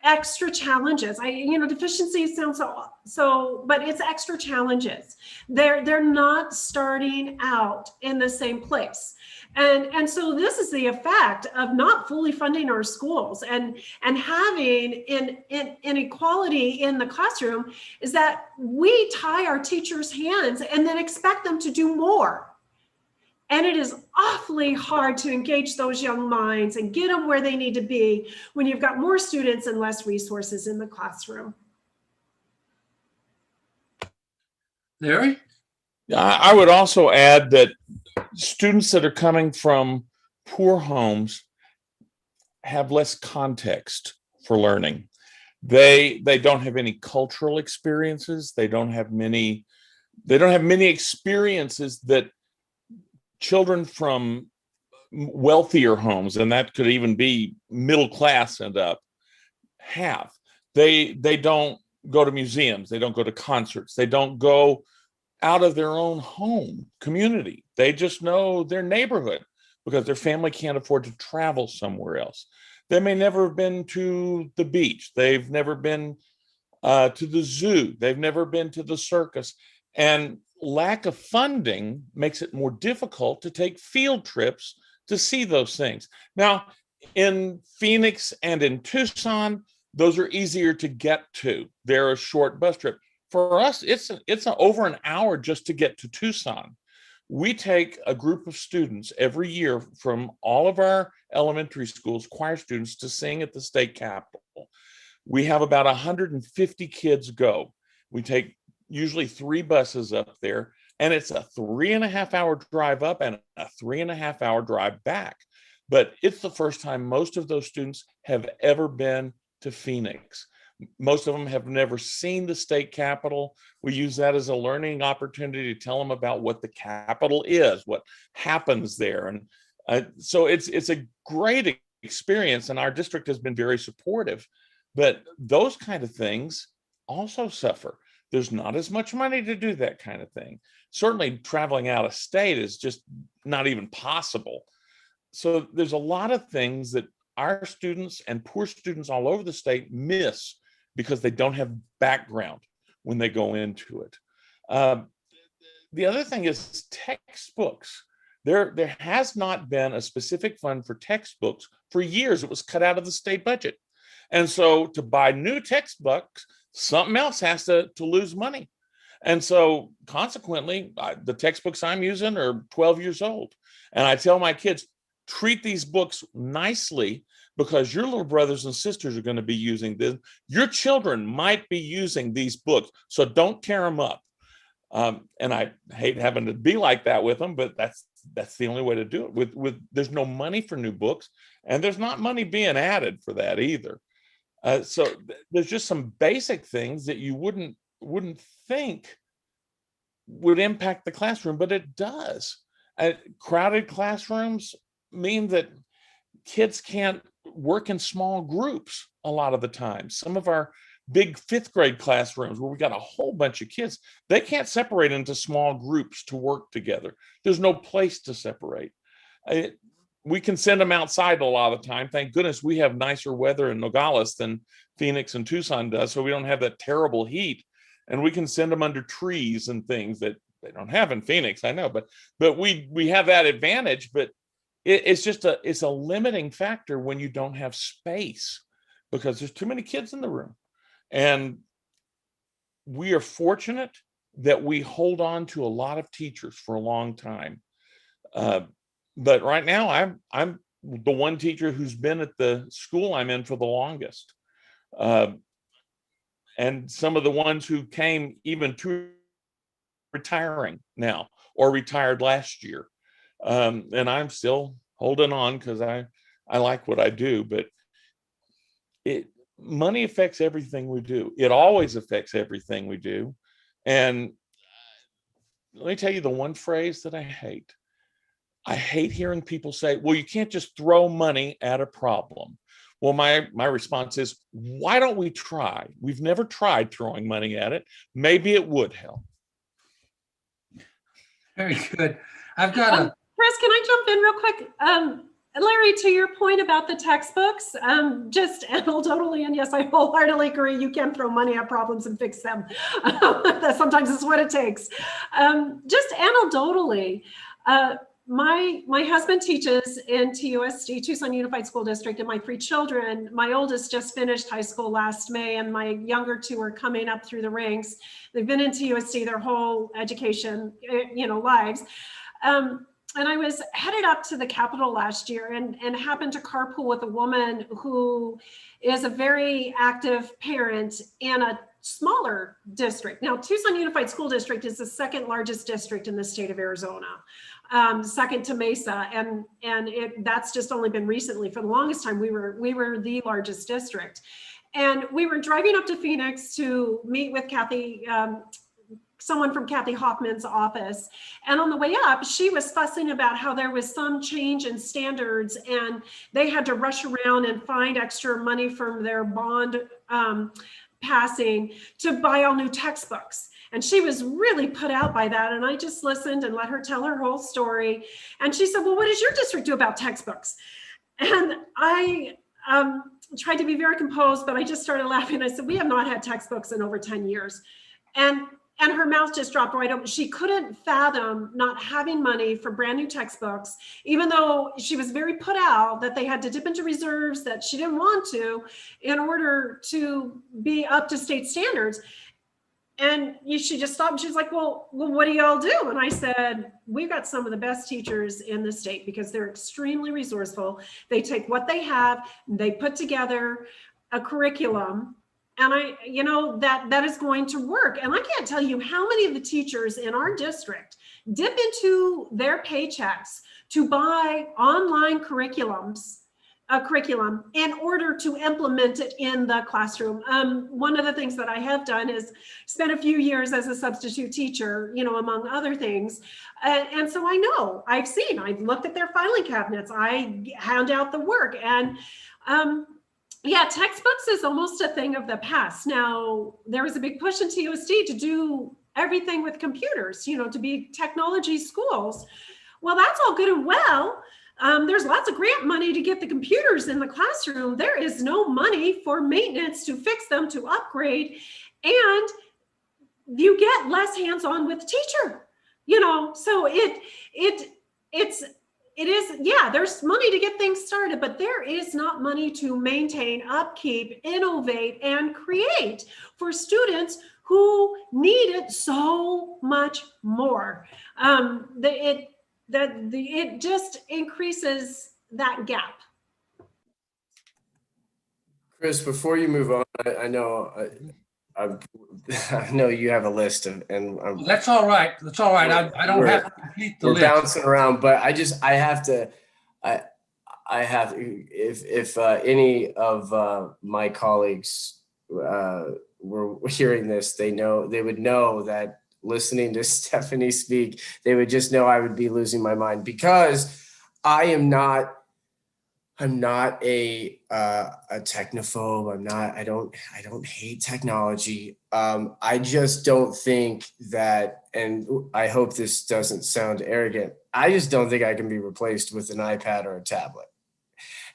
S4: extra challenges. Deficiencies sound so, but it's extra challenges. They're not starting out in the same place. And so this is the effect of not fully funding our schools and having inequality in the classroom, is that we tie our teachers' hands and then expect them to do more. And it is awfully hard to engage those young minds and get them where they need to be when you've got more students and less resources in the classroom.
S3: Larry?
S5: I would also add that students that are coming from poor homes have less context for learning. They don't have any cultural experiences. They don't have many experiences that children from wealthier homes, and that could even be middle class and up, have. They don't go to museums. They don't go to concerts. They don't go out of their own home community. They just know their neighborhood because their family can't afford to travel somewhere else. They may never have been to the beach. They've never been to the zoo. They've never been to the circus. And lack of funding makes it more difficult to take field trips to see those things. Now, in Phoenix and in Tucson, those are easier to get to. They're a short bus trip. For us, it's over an hour just to get to Tucson. We take a group of students every year from all of our elementary schools, choir students, to sing at the state capitol. We have about 150 kids go. We take usually 3 buses up there, and it's a 3.5-hour drive up and a 3.5-hour drive back. But it's the first time most of those students have ever been to Phoenix. Most of them have never seen the state capitol. We use that as a learning opportunity to tell them about what the capitol is, what happens there. And so it's a great experience, and our district has been very supportive. But those kind of things also suffer. There's not as much money to do that kind of thing. Certainly traveling out of state is just not even possible. So there's a lot of things that our students and poor students all over the state miss because they don't have background when they go into it. The other thing is textbooks. There has not been a specific fund for textbooks for years. It was cut out of the state budget. And so to buy new textbooks, something else has to lose money. And so consequently, the textbooks I'm using are 12 years old. And I tell my kids, treat these books nicely, because your little brothers and sisters are going to be using this. Your children might be using these books, so don't tear them up. And I hate having to be like that with them, but that's the only way to do it. With there's no money for new books, and there's not money being added for that either. So there's just some basic things that you wouldn't think would impact the classroom, but it does. Crowded classrooms mean that kids can't work in small groups a lot of the time. Some of our big 5th grade classrooms where we got a whole bunch of kids, they can't separate into small groups to work together. There's no place to separate. We can send them outside a lot of the time. Thank goodness we have nicer weather in Nogales than Phoenix and Tucson does, so we don't have that terrible heat. And we can send them under trees and things that they don't have in Phoenix, I know, but we have that advantage. But it's a limiting factor when you don't have space, because there's too many kids in the room. And we are fortunate that we hold on to a lot of teachers for a long time. But right now, I'm the one teacher who's been at the school I'm in for the longest. And some of the ones who came even to retiring now or retired last year. And I'm still holding on because I like what I do, but money affects everything we do. It always affects everything we do. And let me tell you the one phrase that I hate. I hate hearing people say, well, you can't just throw money at a problem. Well, my response is, why don't we try? We've never tried throwing money at it. Maybe it would help.
S3: Very good. I've got a
S4: Chris, can I jump in real quick? Larry, to your point about the textbooks, just anecdotally, and yes, I wholeheartedly agree, you can throw money at problems and fix them. That sometimes is what it takes. Just anecdotally, my husband teaches in TUSD, Tucson Unified School District, and my 3 children, my oldest just finished high school last May, and my younger 2 are coming up through the ranks. They've been in TUSD their whole education, lives. And I was headed up to the Capitol last year and happened to carpool with a woman who is a very active parent in a smaller district. Now, Tucson Unified School District is the 2nd largest district in the state of Arizona, second to Mesa, and that's just only been recently. For the longest time, we were the largest district, and we were driving up to Phoenix to meet with Kathy. Someone from Kathy Hoffman's office. And on the way up, she was fussing about how there was some change in standards and they had to rush around and find extra money from their bond passing to buy all new textbooks. And she was really put out by that. And I just listened and let her tell her whole story. And she said, well, what does your district do about textbooks? And I tried to be very composed, but I just started laughing. I said, we have not had textbooks in over 10 years. And her mouth just dropped right open. She couldn't fathom not having money for brand new textbooks, even though she was very put out that they had to dip into reserves that she didn't want to in order to be up to state standards. And she just stopped and she's like, well, what do y'all do? And I said, we've got some of the best teachers in the state because they're extremely resourceful. They take what they have, they put together a curriculum. And that is going to work. And I can't tell you how many of the teachers in our district dip into their paychecks to buy online curriculums a curriculum in order to implement it in the classroom. One of the things that I have done is spent a few years as a substitute teacher, you know, among other things. And so I know, I've looked at their filing cabinets, I hand out the work, and yeah, textbooks is almost a thing of the past. Now, there was a big push in TOSD to do everything with computers, you know, to be technology schools. Well, that's all good and well. There's lots of grant money to get the computers in the classroom. There is no money for maintenance to fix them, to upgrade, and you get less hands-on with the teacher. You know, so it is, yeah, there's money to get things started, but there is not money to maintain, upkeep, innovate, and create for students who need it so much more. It just increases that gap.
S6: Chris, before you move on, I know I know you have a list and
S3: That's all right. That's all right. I don't have to complete the
S6: we're
S3: list.
S6: bouncing around, but I have to, if any of my colleagues were hearing this, they would know that listening to Stephanie speak, they would just know I would be losing my mind, because I'm not a technophobe. I don't hate technology. I just don't think that, and I hope this doesn't sound arrogant, I just don't think I can be replaced with an iPad or a tablet.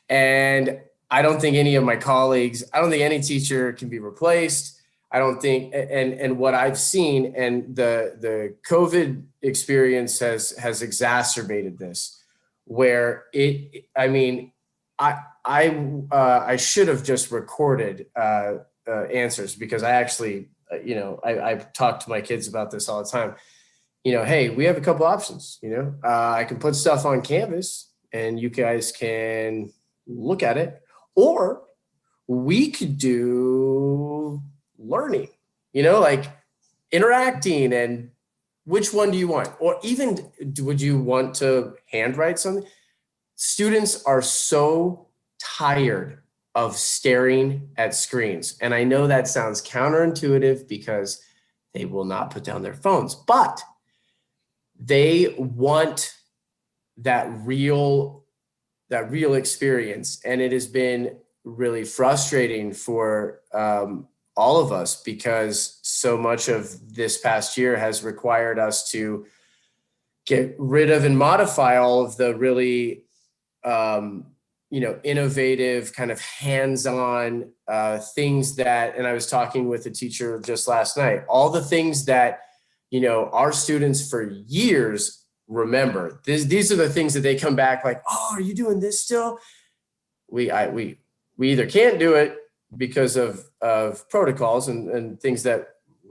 S6: And I don't think any of my colleagues, I don't think any teacher can be replaced. I don't think, and what I've seen, and the COVID experience has exacerbated this, where I should have just recorded answers, because I actually, I talk to my kids about this all the time. Hey, we have a couple options. I can put stuff on Canvas and you guys can look at it, or we could do learning, like interacting, and which one do you want? Or even, would you want to handwrite something? Students are so tired of staring at screens. And I know that sounds counterintuitive, because they will not put down their phones, but they want that real experience. And it has been really frustrating for all of us, because so much of this past year has required us to get rid of and modify all of the really innovative kind of hands-on things that, and I was talking with a teacher just last night, all the things that, our students for years remember. These are the things that they come back like, oh, are you doing this still? We either can't do it because of protocols and things that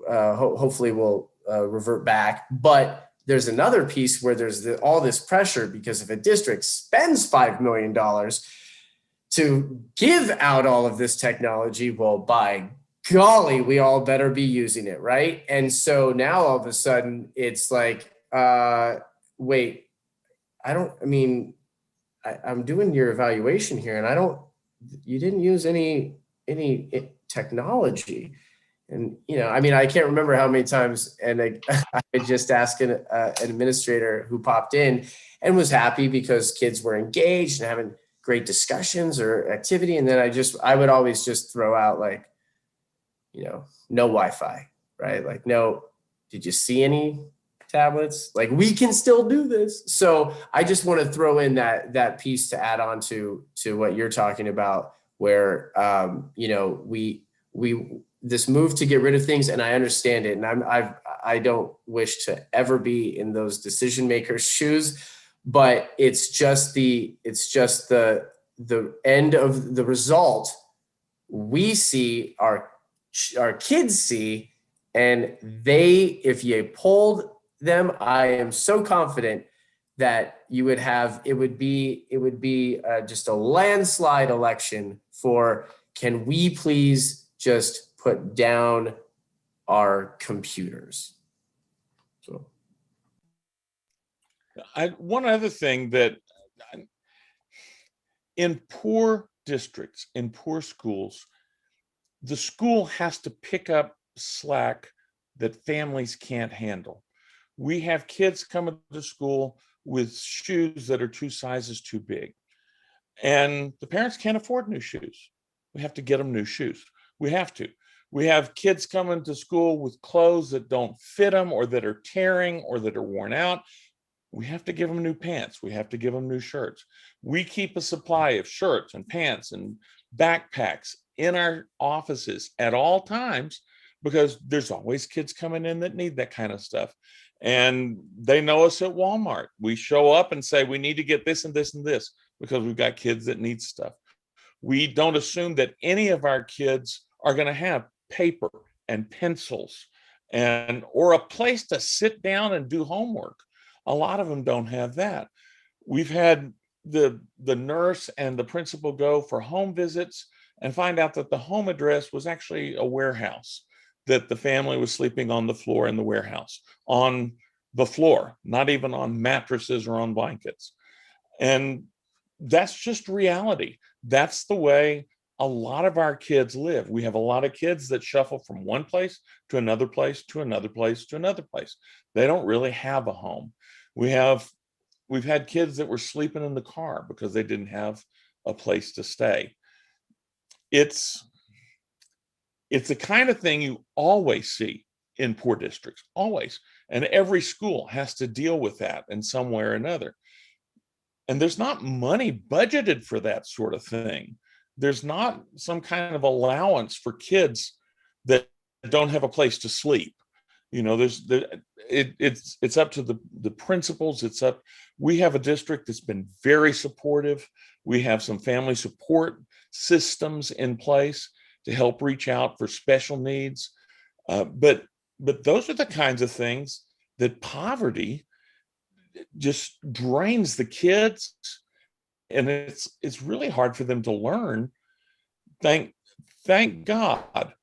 S6: hopefully will revert back. But there's another piece where there's all this pressure, because if a district spends $5 million to give out all of this technology, well, by golly, we all better be using it, right? And so now all of a sudden it's like, wait, I'm doing your evaluation here, and you didn't use any technology. And, I can't remember how many times, and I just asked an administrator who popped in and was happy because kids were engaged and having great discussions or activity. And then I would always just throw out like, no Wi-Fi, right? Like, no, did you see any tablets? Like, we can still do this. So I just want to throw in that piece to add on to what you're talking about, where, this move to get rid of things, and I understand it, and I don't wish to ever be in those decision makers' shoes, but it's just the end of the result we see, our kids see, and if you polled them, I am so confident that it would be just a landslide election for, can we please just put down our computers? So,
S5: one other thing that In poor districts, in poor schools, the school has to pick up slack that families can't handle. We have kids coming to school with shoes that are 2 sizes too big, and the parents can't afford new shoes. We have to get them new shoes. We have to. We have kids coming to school with clothes that don't fit them, or that are tearing, or that are worn out. We have to give them new pants. We have to give them new shirts. We keep a supply of shirts and pants and backpacks in our offices at all times, because there's always kids coming in that need that kind of stuff. And they know us at Walmart. We show up and say, we need to get this and this and this, because we've got kids that need stuff. We don't assume that any of our kids are going to have paper and pencils or a place to sit down and do homework. A lot of them don't have that. We've had the nurse and the principal go for home visits and find out that the home address was actually a warehouse, that the family was sleeping on the floor in the warehouse, on the floor, not even on mattresses or on blankets. And that's just reality. That's the way a lot of our kids live. We have a lot of kids that shuffle from one place to another place to another place to another place. They don't really have a home. We've had kids that were sleeping in the car because they didn't have a place to stay. It's the kind of thing you always see in poor districts, always. And every school has to deal with that in some way or another. And there's not money budgeted for that sort of thing. There's not some kind of allowance for kids that don't have a place to sleep. You know, it's up to the principals. We have a district that's been very supportive. We have some family support systems in place to help reach out for special needs. But those are the kinds of things that poverty just drains the kids, and it's really hard for them to learn. Thank God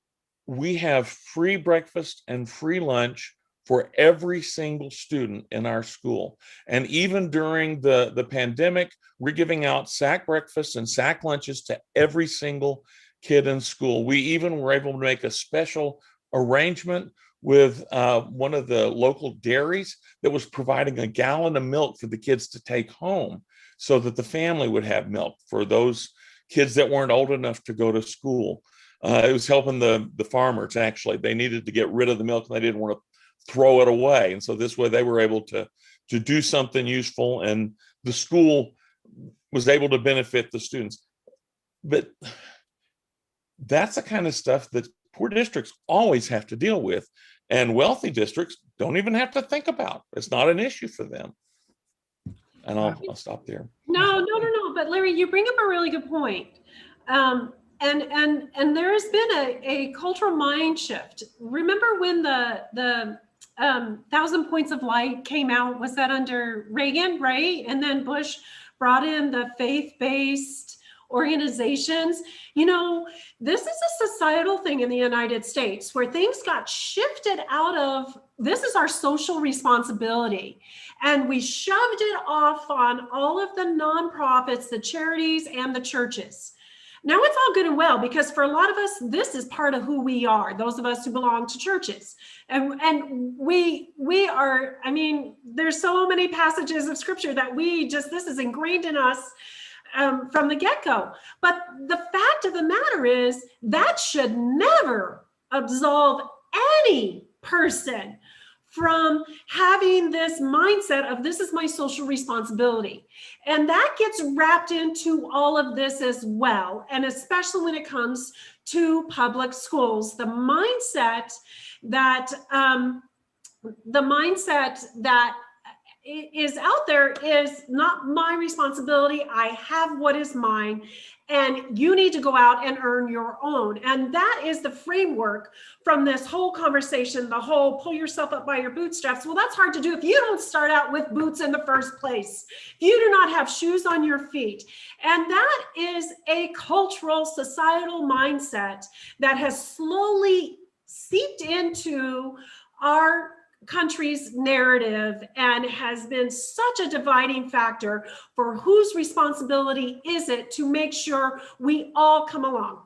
S5: we have free breakfast and free lunch for every single student in our school. And even during the pandemic, we're giving out sack breakfasts and sack lunches to every single kid in school. We even were able to make a special arrangement with one of the local dairies that was providing a gallon of milk for the kids to take home, so that the family would have milk for those kids that weren't old enough to go to school. It was helping the farmers, actually. They needed to get rid of the milk and they didn't want to throw it away. And so this way they were able to do something useful, and the school was able to benefit the students. But that's the kind of stuff that poor districts always have to deal with, and wealthy districts don't even have to think about. It's not an issue for them. And I'll stop there.
S4: No. But Larry, you bring up a really good point. And there has been a cultural mind shift. Remember when the 1,000 Points of Light came out? Was that under Reagan, right? And then Bush brought in the faith-based organizations. You know, this is a societal thing in the United States where things got shifted out of, this is our social responsibility, and we shoved it off on all of the nonprofits, the charities, and the churches. Now it's all good and well, because for a lot of us, this is part of who we are, those of us who belong to churches. And we are, I mean, there's so many passages of scripture that this is ingrained in us from the get-go. But the fact of the matter is that should never absolve any person from having this mindset of, this is my social responsibility. And that gets wrapped into all of this as well. And especially when it comes to public schools, the mindset that is out there is not my responsibility. I have what is mine, and you need to go out and earn your own. And that is the framework from this whole conversation, the whole pull yourself up by your bootstraps. Well, that's hard to do if you don't start out with boots in the first place. If you do not have shoes on your feet. And that is a cultural, societal mindset that has slowly seeped into our country's narrative and has been such a dividing factor for whose responsibility is it to make sure we all come along.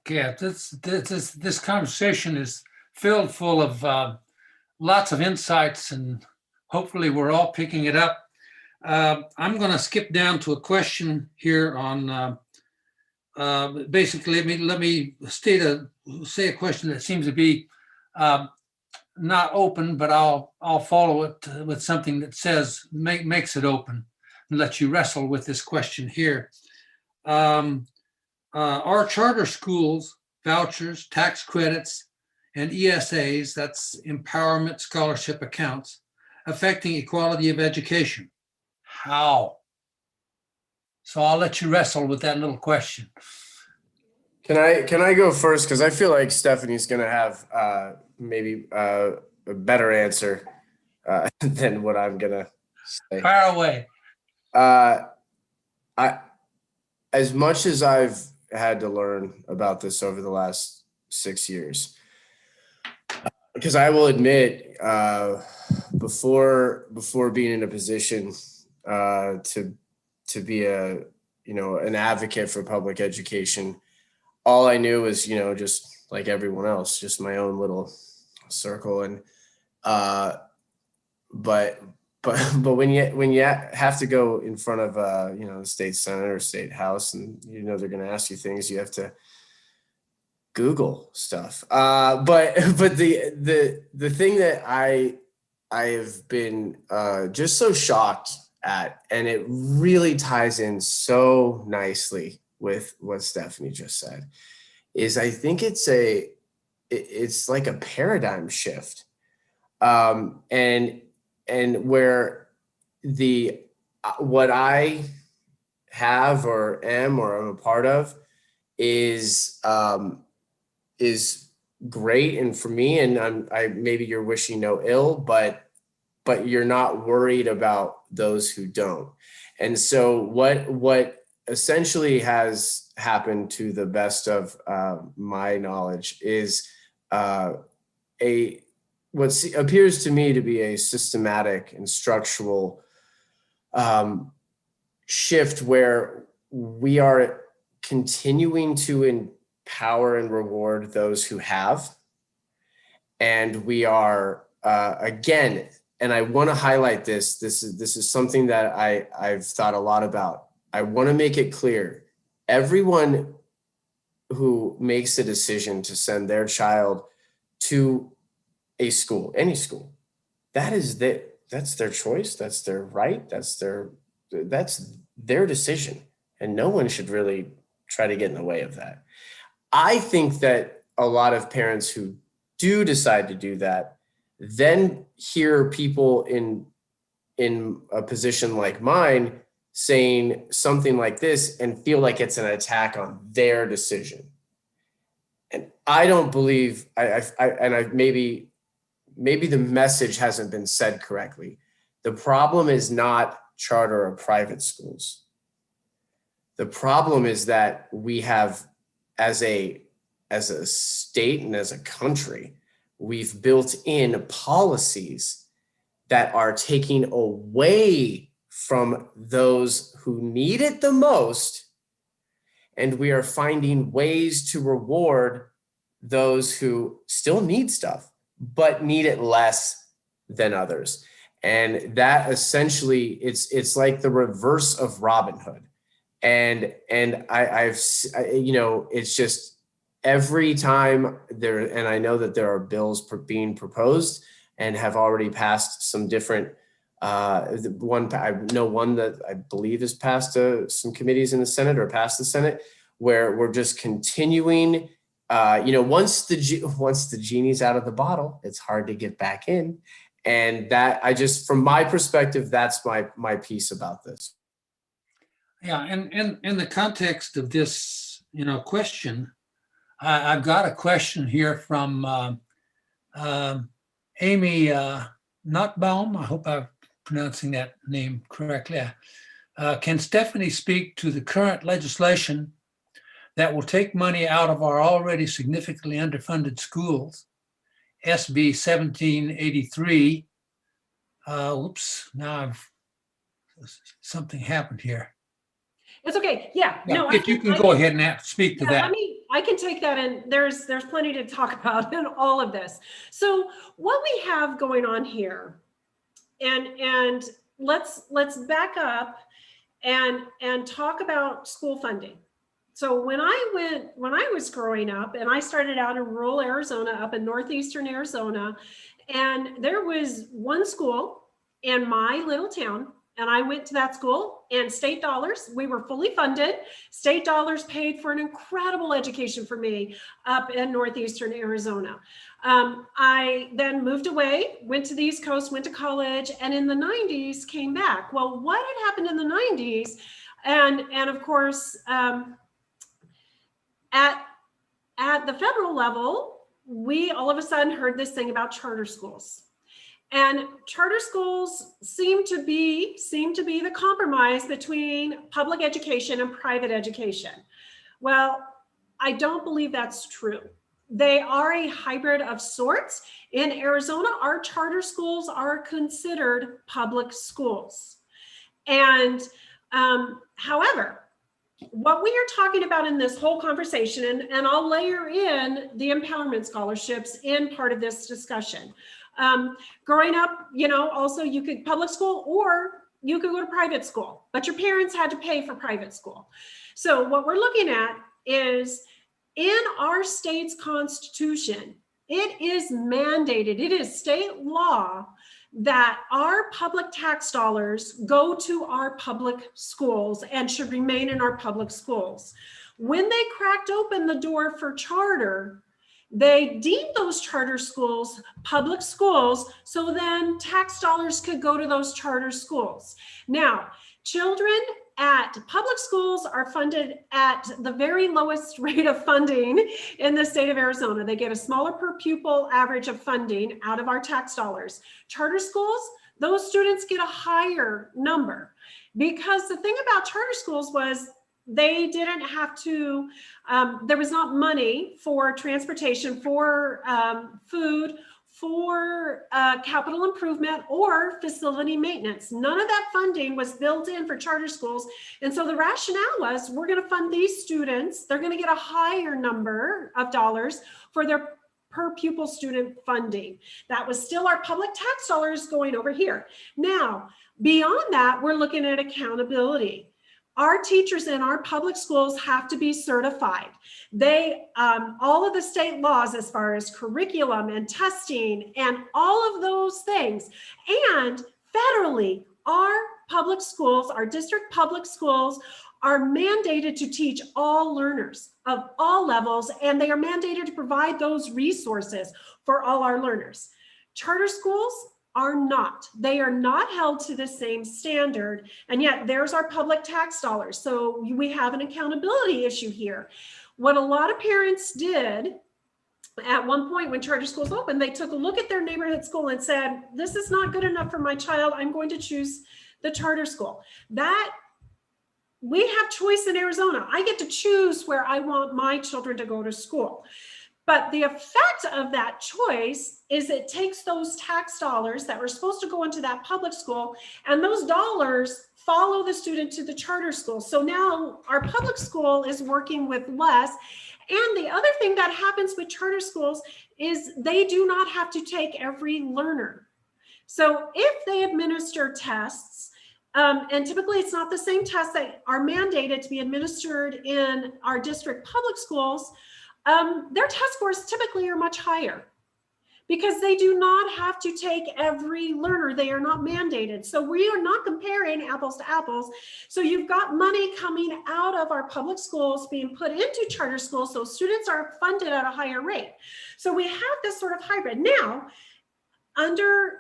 S3: Okay, this conversation is filled full of lots of insights, and hopefully we're all picking it up. I'm going to skip down to a question here on basically. Let me say a question that seems to be not open, but I'll follow it with something that says makes it open and let you wrestle with this question here. Are charter schools, vouchers, tax credits, and ESAs, that's empowerment scholarship accounts, affecting equality of education? How? So I'll let you wrestle with that little question.
S6: Can I go first? Because I feel like Stephanie's going to have maybe a better answer than what I'm going to say.
S3: Fire away.
S6: As much as I've had to learn about this over the last 6 years, because I will admit, before being in a position to be an advocate for public education, all I knew was, just like everyone else, just my own little circle. And but when you have to go in front of the state senate or state house, and they're going to ask you things, you have to Google stuff. But the thing that I have been just so shocked at, and it really ties in so nicely with what Stephanie just said, is I think it's like a paradigm shift, and where what I have or am a part of is great, and for me, and I maybe you're wishing no ill, but you're not worried about those who don't. And so what essentially has happened, to the best of my knowledge, is what appears to me to be a systematic and structural shift, where we are continuing to empower and reward those who have, and we are again, and I want to highlight this. This is something that I've thought a lot about. I want to make it clear: everyone who makes a decision to send their child to a school, any school, that's their choice, that's their right, that's their decision, and no one should really try to get in the way of that. I think that a lot of parents who do decide to do that then hear people in a position like mine saying something like this and feel like it's an attack on their decision. And I don't believe, maybe the message hasn't been said correctly. The problem is not charter or private schools. The problem is that we have, as a state and as a country, we've built in policies that are taking away from those who need it the most, and we are finding ways to reward those who still need stuff but need it less than others. And that essentially, it's like the reverse of Robin Hood. And it's just every time there, and I know that there are bills being proposed and have already passed some different, I know one that I believe has passed some committees in the Senate or passed the Senate, where we're just continuing, once the genie's out of the bottle, it's hard to get back in. And that, from my perspective, that's my piece about this.
S3: Yeah, and in the context of this, question, I've got a question here from Amy Notbaum. I hope I'm pronouncing that name correctly. Can Stephanie speak to the current legislation that will take money out of our already significantly underfunded schools SB 1783. Oops, now something happened here.
S4: It's okay. Yeah. No,
S3: If you can go ahead and speak to that.
S4: I can take that, and there's plenty to talk about in all of this. So what we have going on here, and let's back up and talk about school funding. So when I was growing up, and I started out in rural Arizona, up in northeastern Arizona, and there was one school in my little town, and I went to that school, and state dollars, we were fully funded. State dollars paid for an incredible education for me up in northeastern Arizona. I then moved away, went to the East Coast, went to college, and in the 90s came back. Well, what had happened in the 90s? And of course, at the federal level, we all of a sudden heard this thing about charter schools. And charter schools seem to be the compromise between public education and private education. Well, I don't believe that's true. They are a hybrid of sorts. In Arizona, our charter schools are considered public schools. And however, what we are talking about in this whole conversation, and I'll layer in the empowerment scholarships in part of this discussion. Growing up, also you could public school or you could go to private school, but your parents had to pay for private school. So what we're looking at is in our state's constitution, it is mandated, it is state law that our public tax dollars go to our public schools and should remain in our public schools. When they cracked open the door for charter, they deemed those charter schools public schools, so then tax dollars could go to those charter schools. Now, children at public schools are funded at the very lowest rate of funding in the state of Arizona. They get a smaller per pupil average of funding out of our tax dollars. Charter schools, those students get a higher number, because the thing about charter schools was they didn't have to, there was not money for transportation, for food, for capital improvement or facility maintenance. None of that funding was built in for charter schools. And so the rationale was, we're going to fund these students. They're going to get a higher number of dollars for their per pupil student funding. That was still our public tax dollars going over here. Now, beyond that, we're looking at accountability. Our teachers in our public schools have to be certified. They, all of the state laws as far as curriculum and testing and all of those things, and federally, our public schools, our district public schools are mandated to teach all learners of all levels, and they are mandated to provide those resources for all our learners. Charter schools are not. They are not held to the same standard, and yet there's our public tax dollars. So we have an accountability issue here. What a lot of parents did at one point when charter schools opened, they took a look at their neighborhood school and said, this is not good enough for my child. I'm going to choose the charter school. That we have choice in Arizona. I get to choose where I want my children to go to school. But the effect of that choice is it takes those tax dollars that were supposed to go into that public school, and those dollars follow the student to the charter school. So now our public school is working with less. And the other thing that happens with charter schools is they do not have to take every learner. So if they administer tests, and typically it's not the same tests that are mandated to be administered in our district public schools, their test scores typically are much higher because they do not have to take every learner. They are not mandated. So we are not comparing apples to apples. So you've got money coming out of our public schools being put into charter schools, so students are funded at a higher rate. So we have this sort of hybrid. Now, under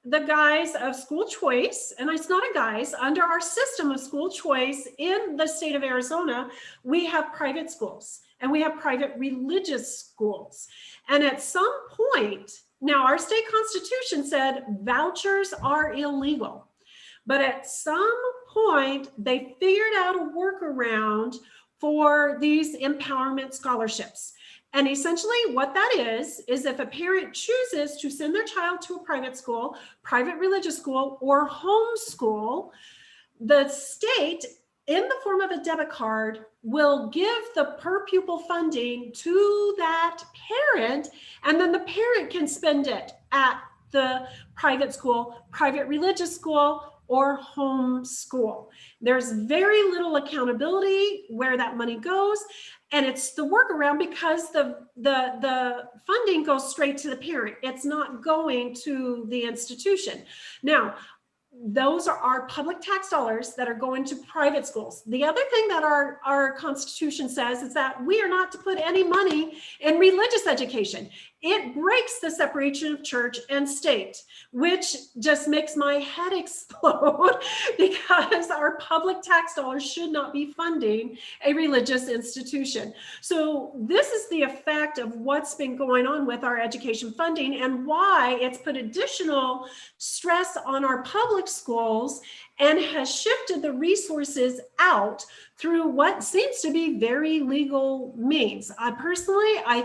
S4: the guise of school choice, and it's not a guise, under our system of school choice in the state of Arizona, we have private schools. And we have private religious schools. And at some point, now our state constitution said vouchers are illegal. But at some point, they figured out a workaround for these empowerment scholarships. And essentially what that is if a parent chooses to send their child to a private school, private religious school, or homeschool, the state, in the form of a debit card, will give the per pupil funding to that parent, and then the parent can spend it at the private school, private religious school, or home school. There's very little accountability where that money goes, and it's the workaround because the funding goes straight to the parent. It's not going to the institution. Now, those are our public tax dollars that are going to private schools. The other thing that our Constitution says is that we are not to put any money in religious education. It breaks the separation of church and state, which just makes my head explode because our public tax dollars should not be funding a religious institution. So this is the effect of what's been going on with our education funding and why it's put additional stress on our public schools and has shifted the resources out through what seems to be very legal means. I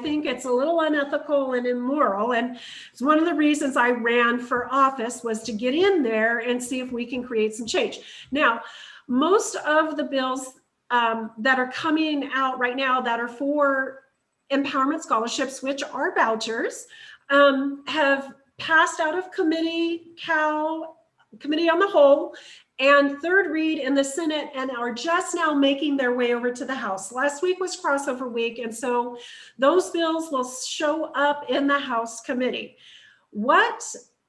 S4: think it's a little unethical and immoral, and it's one of the reasons I ran for office was to get in there and see if we can create some change. Now, most of the bills that are coming out right now that are for empowerment scholarships, which are vouchers, have passed out of committee on the whole, and third read in the Senate, and are just now making their way over to the House. Last week was crossover week, and so those bills will show up in the House committee. What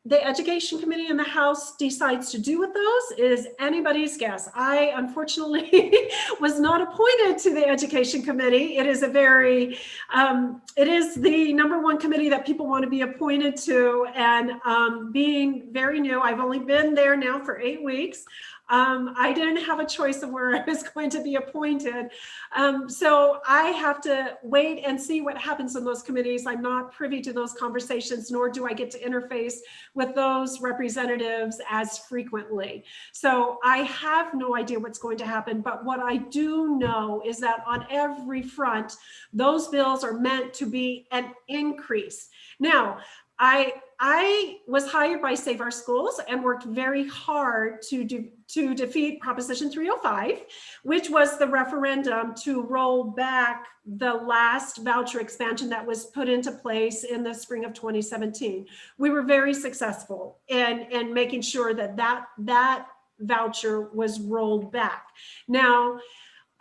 S4: the Education Committee in the House decides to do with those is anybody's guess. I unfortunately was not appointed to the Education Committee. It is it is the #1 committee that people want to be appointed to, and being very new, I've only been there now for 8 weeks. I didn't have a choice of where I was going to be appointed. So I have to wait and see what happens in those committees. I'm not privy to those conversations, nor do I get to interface with those representatives as frequently. So I have no idea what's going to happen, but what I do know is that on every front, those bills are meant to be an increase. Now, I was hired by Save Our Schools and worked very hard to defeat Proposition 305, which was the referendum to roll back the last voucher expansion that was put into place in the spring of 2017. We were very successful in making sure that voucher was rolled back. Now,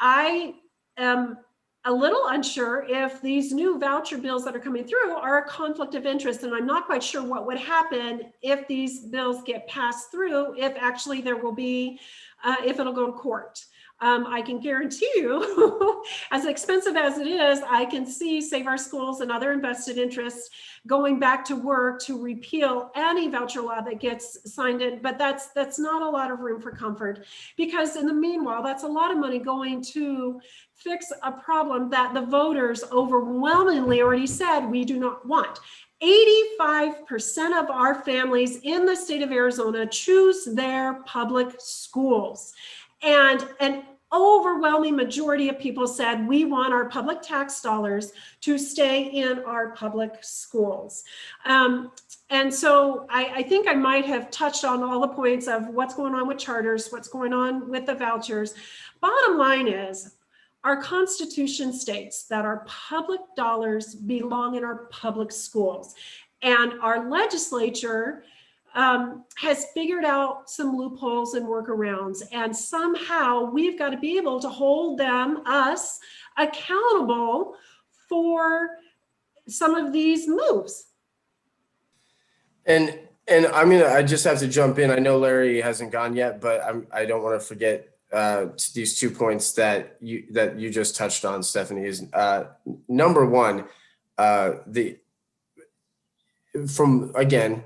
S4: I am a little unsure if these new voucher bills that are coming through are a conflict of interest, and I'm not quite sure what would happen if these bills get passed through, if actually there will be, if it'll go to court. I can guarantee you, as expensive as it is, I can see Save Our Schools and other invested interests going back to work to repeal any voucher law that gets signed in, but that's not a lot of room for comfort, because in the meanwhile, that's a lot of money going to fix a problem that the voters overwhelmingly already said we do not want. 85% of our families in the state of Arizona choose their public schools. And an overwhelming majority of people said we want our public tax dollars to stay in our public schools. And so I think I might have touched on all the points of what's going on with charters, what's going on with the vouchers. Bottom line is, our Constitution states that our public dollars belong in our public schools. And our legislature has figured out some loopholes and workarounds. And somehow we've got to be able to hold us, accountable for some of these moves.
S6: And I just have to jump in. I know Larry hasn't gone yet, but I don't want to forget these 2 points that you just touched on, Stephanie. Is number one, from again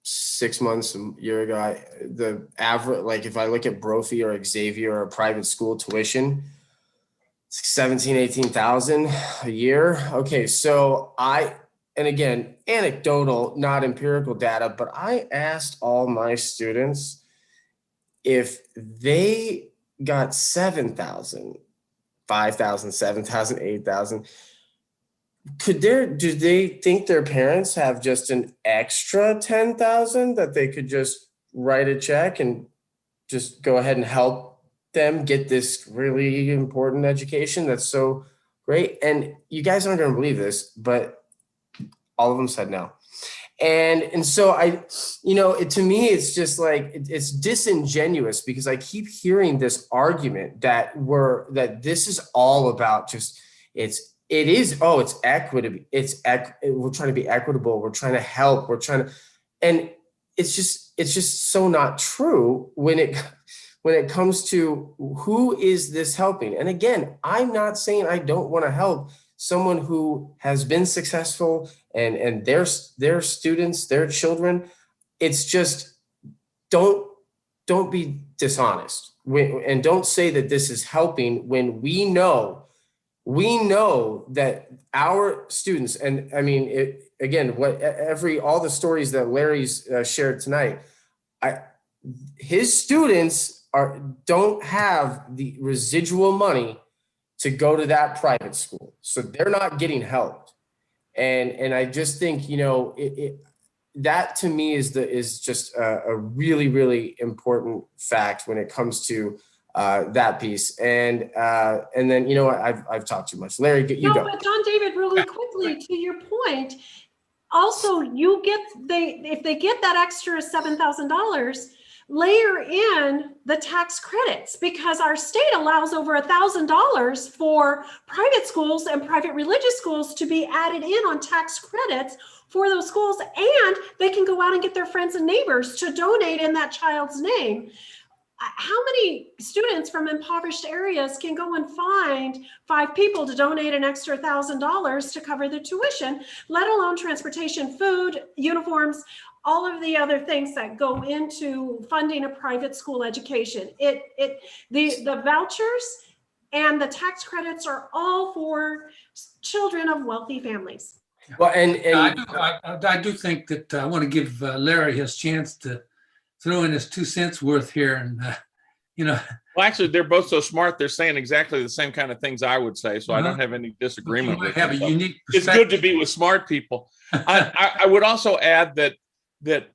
S6: 6 months, a year ago, the average, like if I look at Brophy or Xavier or private school tuition, it's 17, 18,000 a year. Okay, so and again, anecdotal, not empirical data, but I asked all my students if they got 7,000, 5,000, 7,000, 8,000, do they think their parents have just an extra 10,000 that they could just write a check and just go ahead and help them get this really important education that's so great? And you guys aren't going to believe this, but all of them said no. And so to me, it's just like, it's disingenuous, because I keep hearing this argument that this is all about just, it's equitable. We're trying to be equitable. We're trying to help. And it's just so not true when it comes to who is this helping. And again, I'm not saying I don't want to help someone who has been successful and their students, their children. It's just, don't be dishonest and don't say that this is helping when we know that our students, and I mean, all the stories that Larry's shared tonight, his students don't have the residual money to go to that private school, so they're not getting helped. And I just think, that to me is just a really, really important fact when it comes to that piece. And then, I've talked too much. Larry, you go.
S4: But John David, really quickly, to your point, also if they get that extra $7,000, layer in the tax credits, because our state allows over $1,000 for private schools and private religious schools to be added in on tax credits for those schools, and they can go out and get their friends and neighbors to donate in that child's name. How many students from impoverished areas can go and find 5 people to donate an extra $1,000 to cover the tuition, let alone transportation, food, uniforms, all of the other things that go into funding a private school education? The vouchers and the tax credits are all for children of wealthy families.
S6: Well, and
S3: I do think that I want to give Larry his chance to throw in his 2 cents worth here, and
S5: Well, actually, they're both so smart. They're saying exactly the same kind of things I would say, so I don't have any disagreement with them. It's good to be with smart people. I would also add that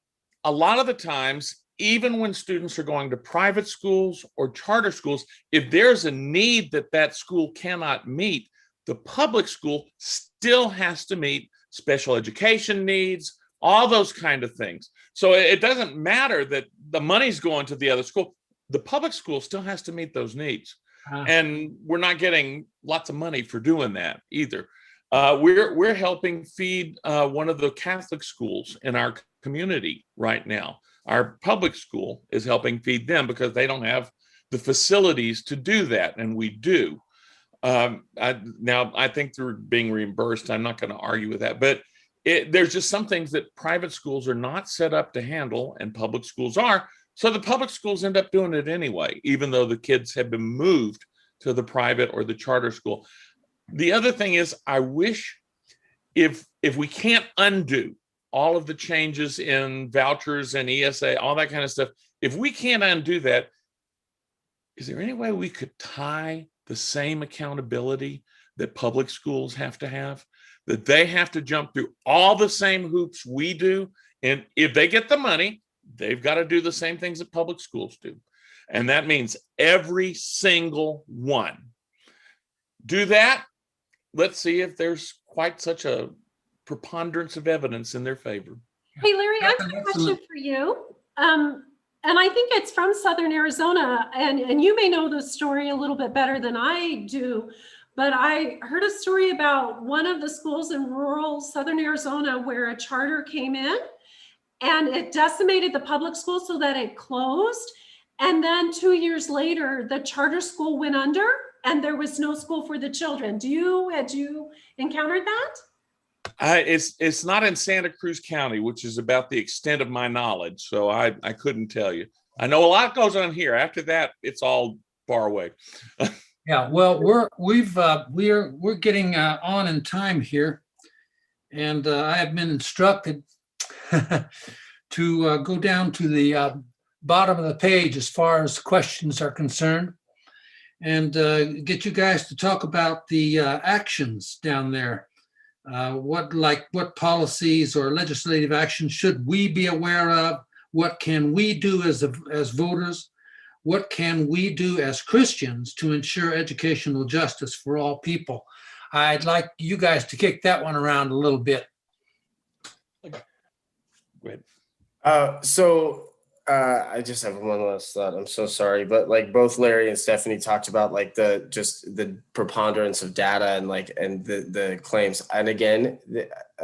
S5: a lot of the times, even when students are going to private schools or charter schools, if there's a need that school cannot meet, the public school still has to meet special education needs, all those kind of things. So it doesn't matter that the money's going to the other school. The public school still has to meet those needs. And we're not getting lots of money for doing that either. We're helping feed one of the Catholic schools in our community right now. Our public school is helping feed them because they don't have the facilities to do that, and we do. Now, I think they're being reimbursed. I'm not going to argue with that, but there's just some things that private schools are not set up to handle and public schools are. So the public schools end up doing it anyway, even though the kids have been moved to the private or the charter school. The other thing is, I wish if we can't undo all of the changes in vouchers and ESA, all that kind of stuff, if we can't undo that, is there any way we could tie the same accountability that public schools have to have, that they have to jump through all the same hoops we do? And if they get the money, they've got to do the same things that public schools do. And that means every single one. Do that. Let's see if there's quite such a preponderance of evidence in their favor.
S4: Hey, Larry, I have a question for you. And I think it's from Southern Arizona, and you may know the story a little bit better than I do, but I heard a story about one of the schools in rural Southern Arizona where a charter came in and it decimated the public school so that it closed. And then 2 years later, the charter school went under and there was no school for the children. Had you encountered that?
S5: It's not in Santa Cruz County, which is about the extent of my knowledge. So I couldn't tell you. I know a lot goes on here. After that, it's all far away.
S3: Yeah, well, we're getting on in time here, and I have been instructed to go down to the bottom of the page as far as questions are concerned, and get you guys to talk about the actions down there. What policies or legislative action should we be aware of? What can we do as voters? What can we do as Christians to ensure educational justice for all people? I'd like you guys to kick that one around a little bit.
S5: Go ahead.
S6: I just have one last thought. I'm so sorry, but like both Larry and Stephanie talked about like the preponderance of data and the claims. And again,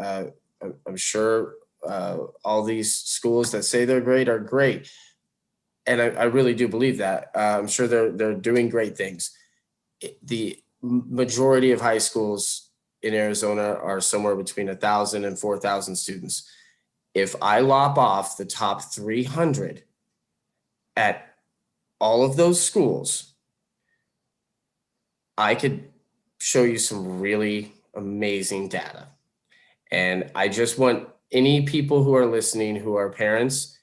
S6: I'm sure all these schools that say they're great are great, and I really do believe that. I'm sure they're doing great things. The majority of high schools in Arizona are somewhere between 1,000 and 4,000 students. If I lop off the top 300 at all of those schools, I could show you some really amazing data. And I just want any people who are listening, who are parents,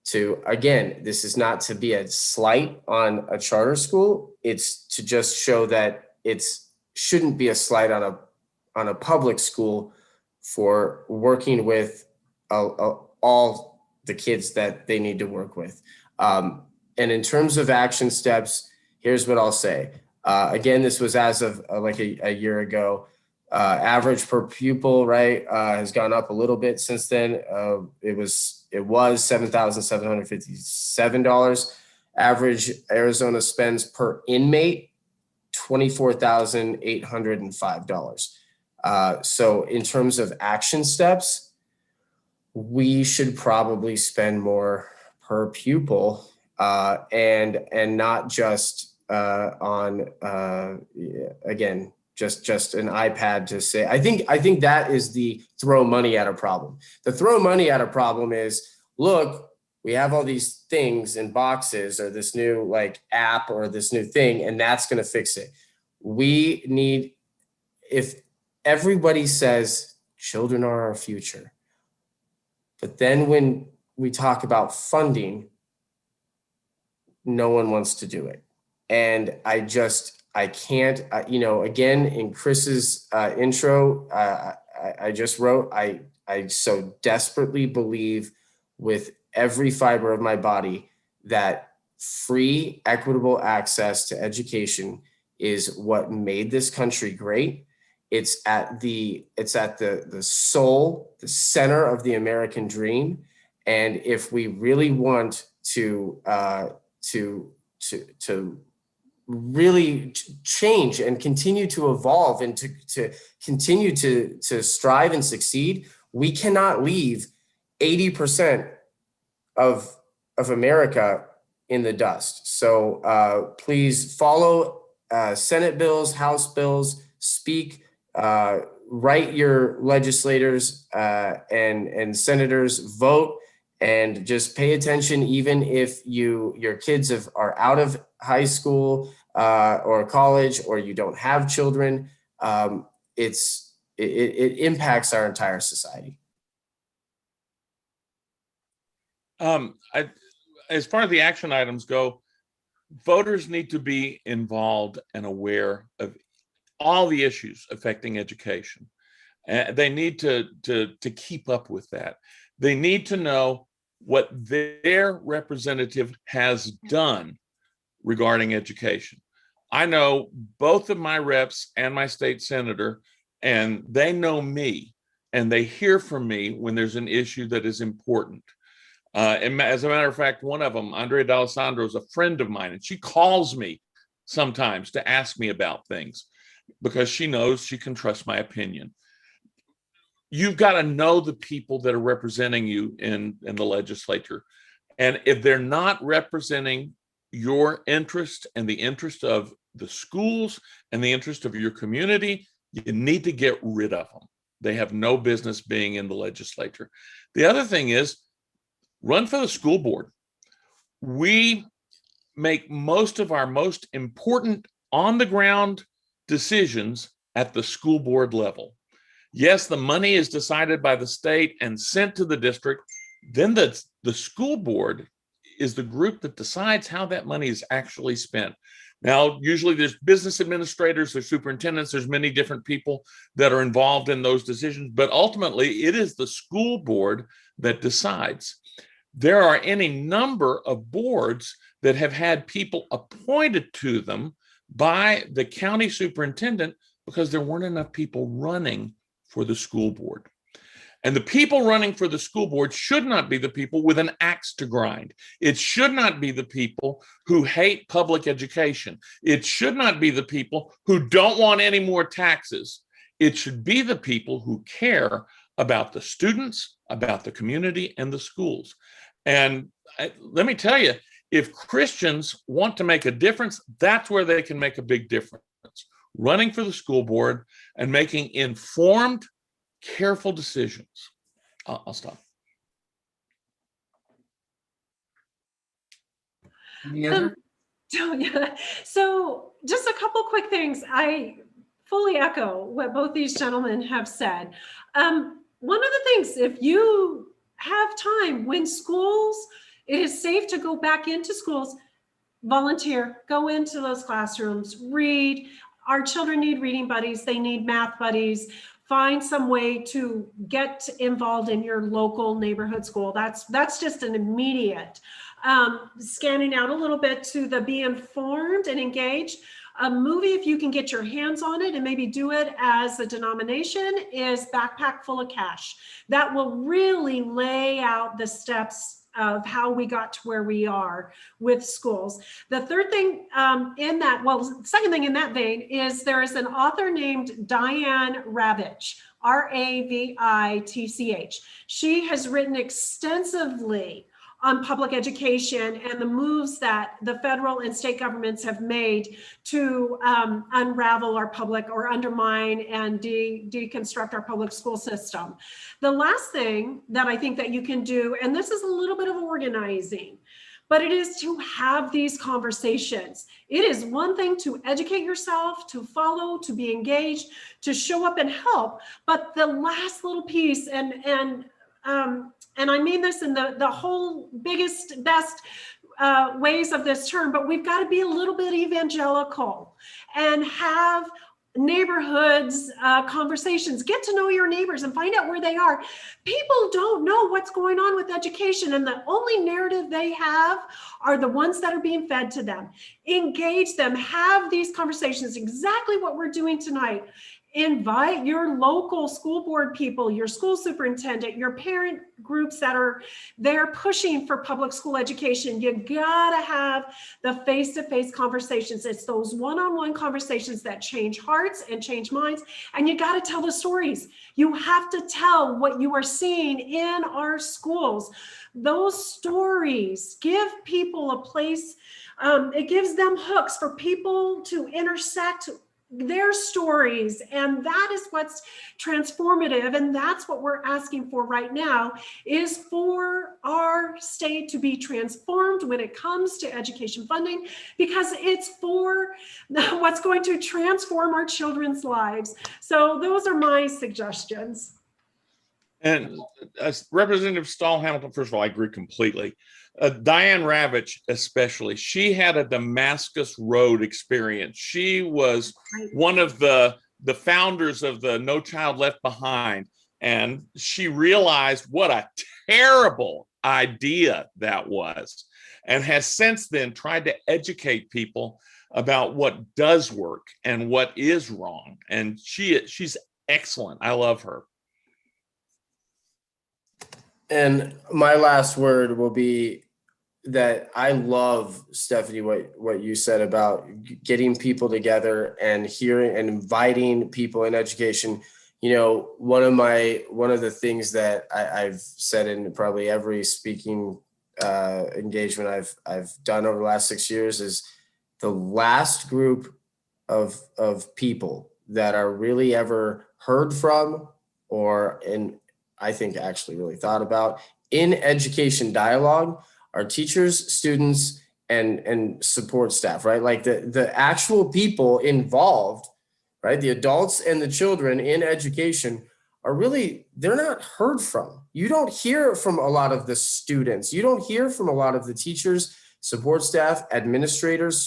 S6: to, again, this is not to be a slight on a charter school. It's to just show that shouldn't be a slight on a public school for working with all the kids that they need to work with. And in terms of action steps, here's what I'll say. Again, this was as of like a year ago. Average per pupil, right, has gone up a little bit since then. It was $7,757. Average Arizona spends per inmate $24,805. So in terms of action steps, we should probably spend more per pupil, and not just on again, just an iPad to say. I think that is the throw money at a problem. The throw money at a problem is, look, we have all these things in boxes, or this new like app or this new thing, and that's going to fix it. We need, if everybody says children are our future, but then when we talk about funding, no one wants to do it. And I can't, again, in Chris's intro, I just wrote, I so desperately believe with every fiber of my body that free, equitable access to education is what made this country great. It's at the soul, the center of the American dream. And if we really want to really change and continue to evolve and to continue to strive and succeed, we cannot leave 80% of America in the dust. So please follow Senate bills, House bills, speak, write your legislators and senators, vote, and just pay attention. Even if your kids are out of high school or college, or you don't have children, it impacts our entire society.
S5: As far as the action items go, voters need to be involved and aware of all the issues affecting education. They need to keep up with that. They need to know what their representative has done regarding education. I know both of my reps and my state senator, and they know me, and they hear from me when there's an issue that is important. And as a matter of fact, one of them, Andrea D'Alessandro, is a friend of mine, and she calls me sometimes to ask me about things because she knows she can trust my opinion. You've got to know the people that are representing you in the legislature. And if they're not representing your interest and the interest of the schools and the interest of your community, you need to get rid of them. They have no business being in the legislature. The other thing is, run for the school board. We make most of our most important on-the-ground decisions at the school board level. Yes, the money is decided by the state and sent to the district. Then the school board is the group that decides how that money is actually spent. Now, usually there's business administrators, there's superintendents, there's many different people that are involved in those decisions, but ultimately it is the school board that decides. There are any number of boards that have had people appointed to them by the county superintendent because there weren't enough people running for the school board. And the people running for the school board should not be the people with an axe to grind. It should not be the people who hate public education. It should not be the people who don't want any more taxes. It should be the people who care about the students, about the community, and the schools. And let me tell you, if Christians want to make a difference, that's where they can make a big difference. Running for the school board and making informed, careful decisions. I'll stop.
S3: Any other?
S4: So just a couple quick things. I fully echo what both these gentlemen have said. One of the things, if you have time when schools, it is safe to go back into schools, volunteer, go into those classrooms, read. Our children need reading buddies. They need math buddies. Find some way to get involved in your local neighborhood school. That's just an immediate. Scanning out a little bit to the be informed and engaged. A movie, if you can get your hands on it and maybe do it as a denomination, is Backpack Full of Cash. That will really lay out the steps of how we got to where we are with schools. The third thing second thing in that vein is there is an author named Diane Ravitch, Ravitch. She has written extensively on public education and the moves that the federal and state governments have made to unravel our public or undermine and deconstruct our public school system. The last thing that I think that you can do, and this is a little bit of organizing, but it is to have these conversations. It is one thing to educate yourself, to follow, to be engaged, to show up and help. But the last little piece, and I mean this in the whole biggest, best ways of this term, but we've got to be a little bit evangelical and have neighborhoods conversations. Get to know your neighbors and find out where they are. People don't know what's going on with education, and the only narrative they have are the ones that are being fed to them. Engage them, have these conversations, exactly what we're doing tonight. Invite your local school board people, your school superintendent, your parent groups that are there pushing for public school education. You gotta have the face-to-face conversations. It's those one-on-one conversations that change hearts and change minds. And you gotta tell the stories. You have to tell what you are seeing in our schools. Those stories give people a place. It gives them hooks for people to intersect their stories, and that is what's transformative, and that's what we're asking for right now, is for our state to be transformed when it comes to education funding, because it's for what's going to transform our children's lives. So those are my suggestions.
S5: And Representative Stahl-Hamilton, first of all, I agree completely. Diane Ravitch, especially, she had a Damascus Road experience. She was one of the founders of the No Child Left Behind, and she realized what a terrible idea that was, and has since then tried to educate people about what does work and what is wrong. And she's excellent. I love her.
S6: And my last word will be that I love, Stephanie, what you said about getting people together and hearing and inviting people in education. You know, one of the things that I've said in probably every speaking engagement I've done over the last 6 years is the last group of people that are really ever heard from or I think actually really thought about in education dialogue are teachers, students, and support staff, right? Like the actual people involved, right? The adults and the children in education are really, they're not heard from. You don't hear from a lot of the students. You don't hear from a lot of the teachers, support staff, administrators,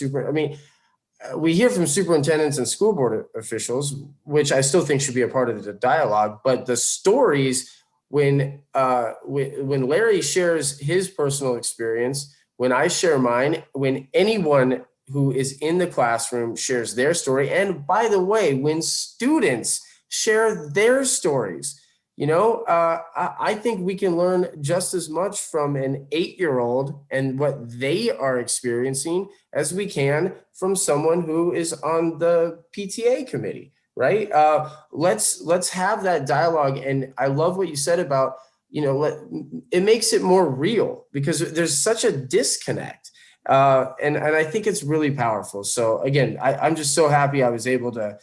S6: we hear from superintendents and school board officials, which I still think should be a part of the dialogue, but the stories, when Larry shares his personal experience, when I share mine, when anyone who is in the classroom shares their story, and by the way, when students share their stories, I think we can learn just as much from an 8-year-old and what they are experiencing as we can from someone who is on the PTA committee, right? Let's have that dialogue. And I love what you said about, it makes it more real because there's such a disconnect. And I think it's really powerful. So again, I'm just so happy I was able to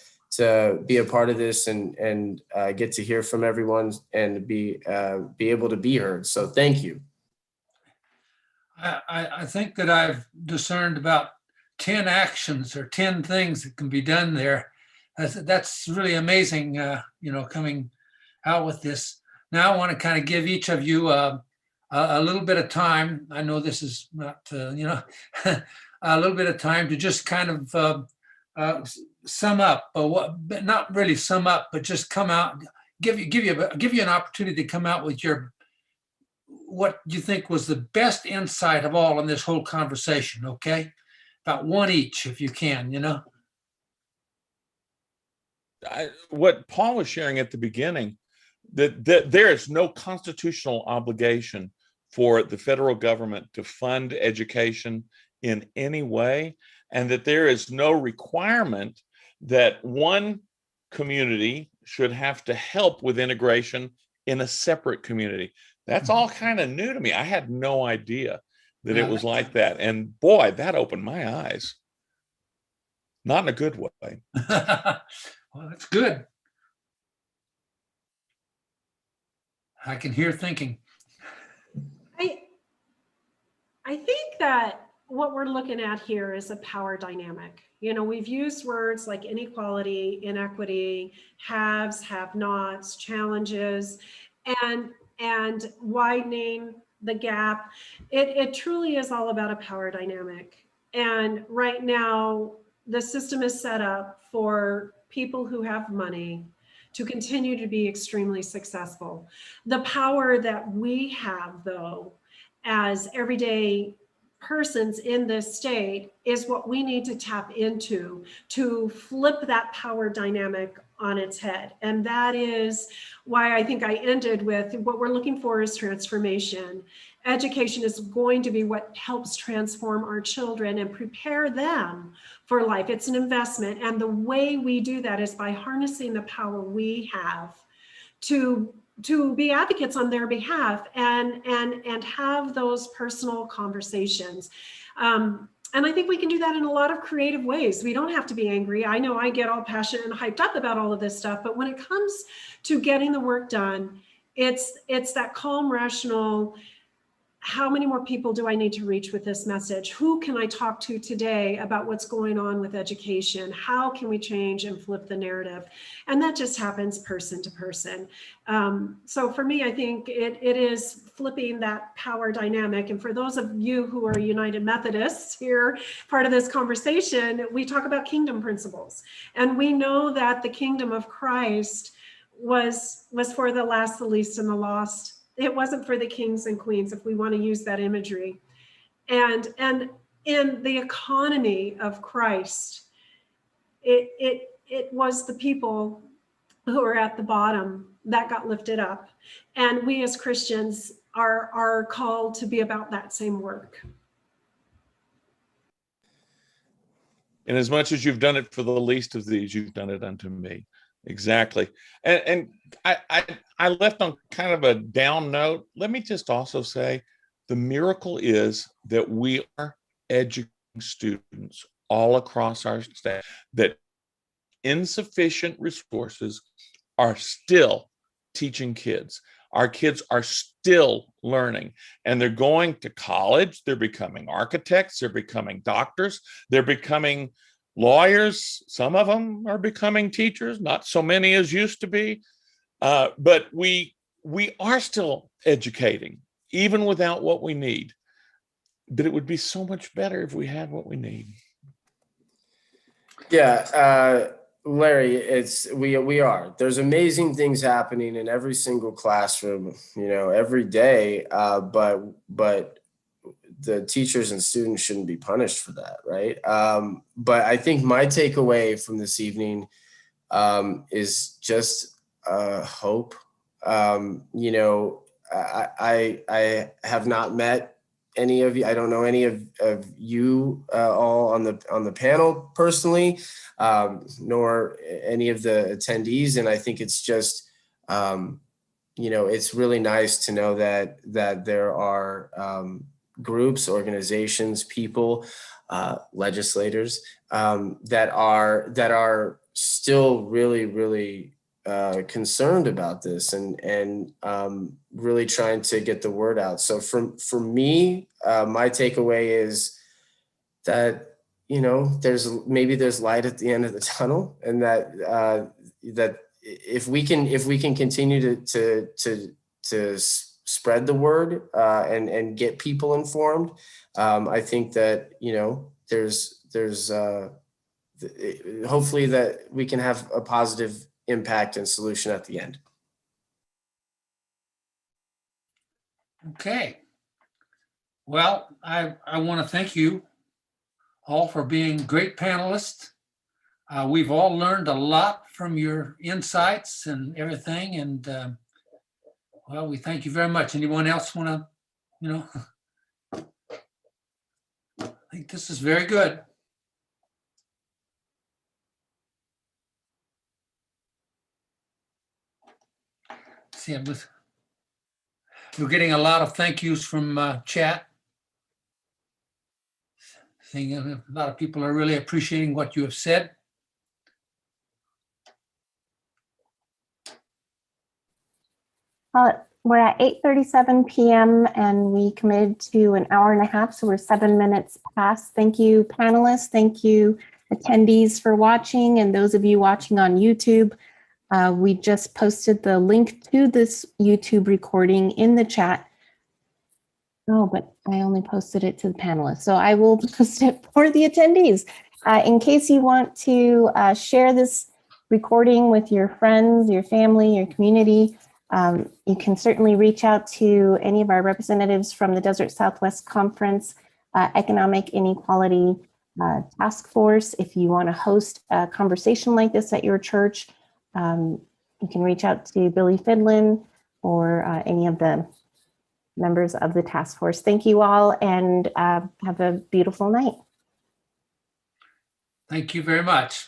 S6: be a part of this and get to hear from everyone and be able to be heard. So thank you.
S3: I think that I've discerned about 10 actions or 10 things that can be done there. That's really amazing, coming out with this. Now I want to kind of give each of you a little bit of time. I know this is not, a little bit of time to just kind of sum up, but not really sum up, but just come out, give you an opportunity to come out with what you think was the best insight of all in this whole conversation. Okay, about one each, if you can.
S5: What Paul was sharing at the beginning, that there is no constitutional obligation for the federal government to fund education in any way, and that there is no requirement that one community should have to help with integration in a separate community. That's all kind of new to me. I had no idea that it was like that. And boy, that opened my eyes. Not in a good way.
S3: Well, that's good. I can hear thinking.
S4: I think that what we're looking at here is a power dynamic. We've used words like inequality, inequity, haves, have-nots, challenges, and widening the gap. It truly is all about a power dynamic. And right now, the system is set up for people who have money to continue to be extremely successful. The power that we have, though, as everyday persons in this state is what we need to tap into to flip that power dynamic on its head. And that is why I think I ended with what we're looking for is transformation. Education is going to be what helps transform our children and prepare them for life. It's an investment. And the way we do that is by harnessing the power we have to be advocates on their behalf and have those personal conversations. And I think we can do that in a lot of creative ways. We don't have to be angry. I know I get all passionate and hyped up about all of this stuff, but when it comes to getting the work done, it's that calm, rational, how many more people do I need to reach with this message? Who can I talk to today about what's going on with education? How can we change and flip the narrative? And that just happens person to person. So for me, I think it is flipping that power dynamic. And for those of you who are United Methodists here, part of this conversation, we talk about kingdom principles. And we know that the kingdom of Christ was for the last, the least, and the lost. It wasn't for the kings and queens, if we want to use that imagery. And in the economy of Christ, it was the people who are at the bottom that got lifted up. And we as Christians are called to be about that same work.
S5: And as much as you've done it for the least of these, you've done it unto me. Exactly. And I left on kind of a down note. Let me just also say the miracle is that we are educating students all across our state, that insufficient resources are still teaching kids. Our kids are still learning, and they're going to college. They're becoming architects. They're becoming doctors. They're becoming lawyers. Some of them are becoming teachers, not so many as used to be. But we are still educating, even without what we need. But it would be so much better if we had what we need.
S6: Yeah, Larry, we are. There's amazing things happening in every single classroom, every day. But the teachers and students shouldn't be punished for that, right? But I think my takeaway from this evening is just hope. I have not met any of you. I don't know any of you all on the panel personally, nor any of the attendees. And I think it's just, it's really nice to know that there are groups, organizations, people, legislators that are still really, really concerned about this and really trying to get the word out. So for me, my takeaway is that there's light at the end of the tunnel, and that if we can continue to spread the word and get people informed, I think that there's hopefully that we can have a positive impact and solution at the end.
S3: Okay. Well, I want to thank you all for being great panelists. We've all learned a lot from your insights and everything. And well, we thank you very much. Anyone else want to, I think this is very good. See, we're getting a lot of thank yous from chat. Seeing a lot of people are really appreciating what you have said.
S7: We're at 8:37 p.m. and we committed to an hour and a half, so we're 7 minutes past. Thank you, panelists. Thank you, attendees, for watching, and those of you watching on YouTube. We just posted the link to this YouTube recording in the chat. Oh, but I only posted it to the panelists, so I will post it for the attendees. In case you want to share this recording with your friends, your family, your community, you can certainly reach out to any of our representatives from the Desert Southwest Confrence Economic Inequality Task Force. If you want to host a conversation like this at your church, you can reach out to Billy Fidlin or any of the members of the task force. Thank you all, and have a beautiful night.
S3: Thank you very much.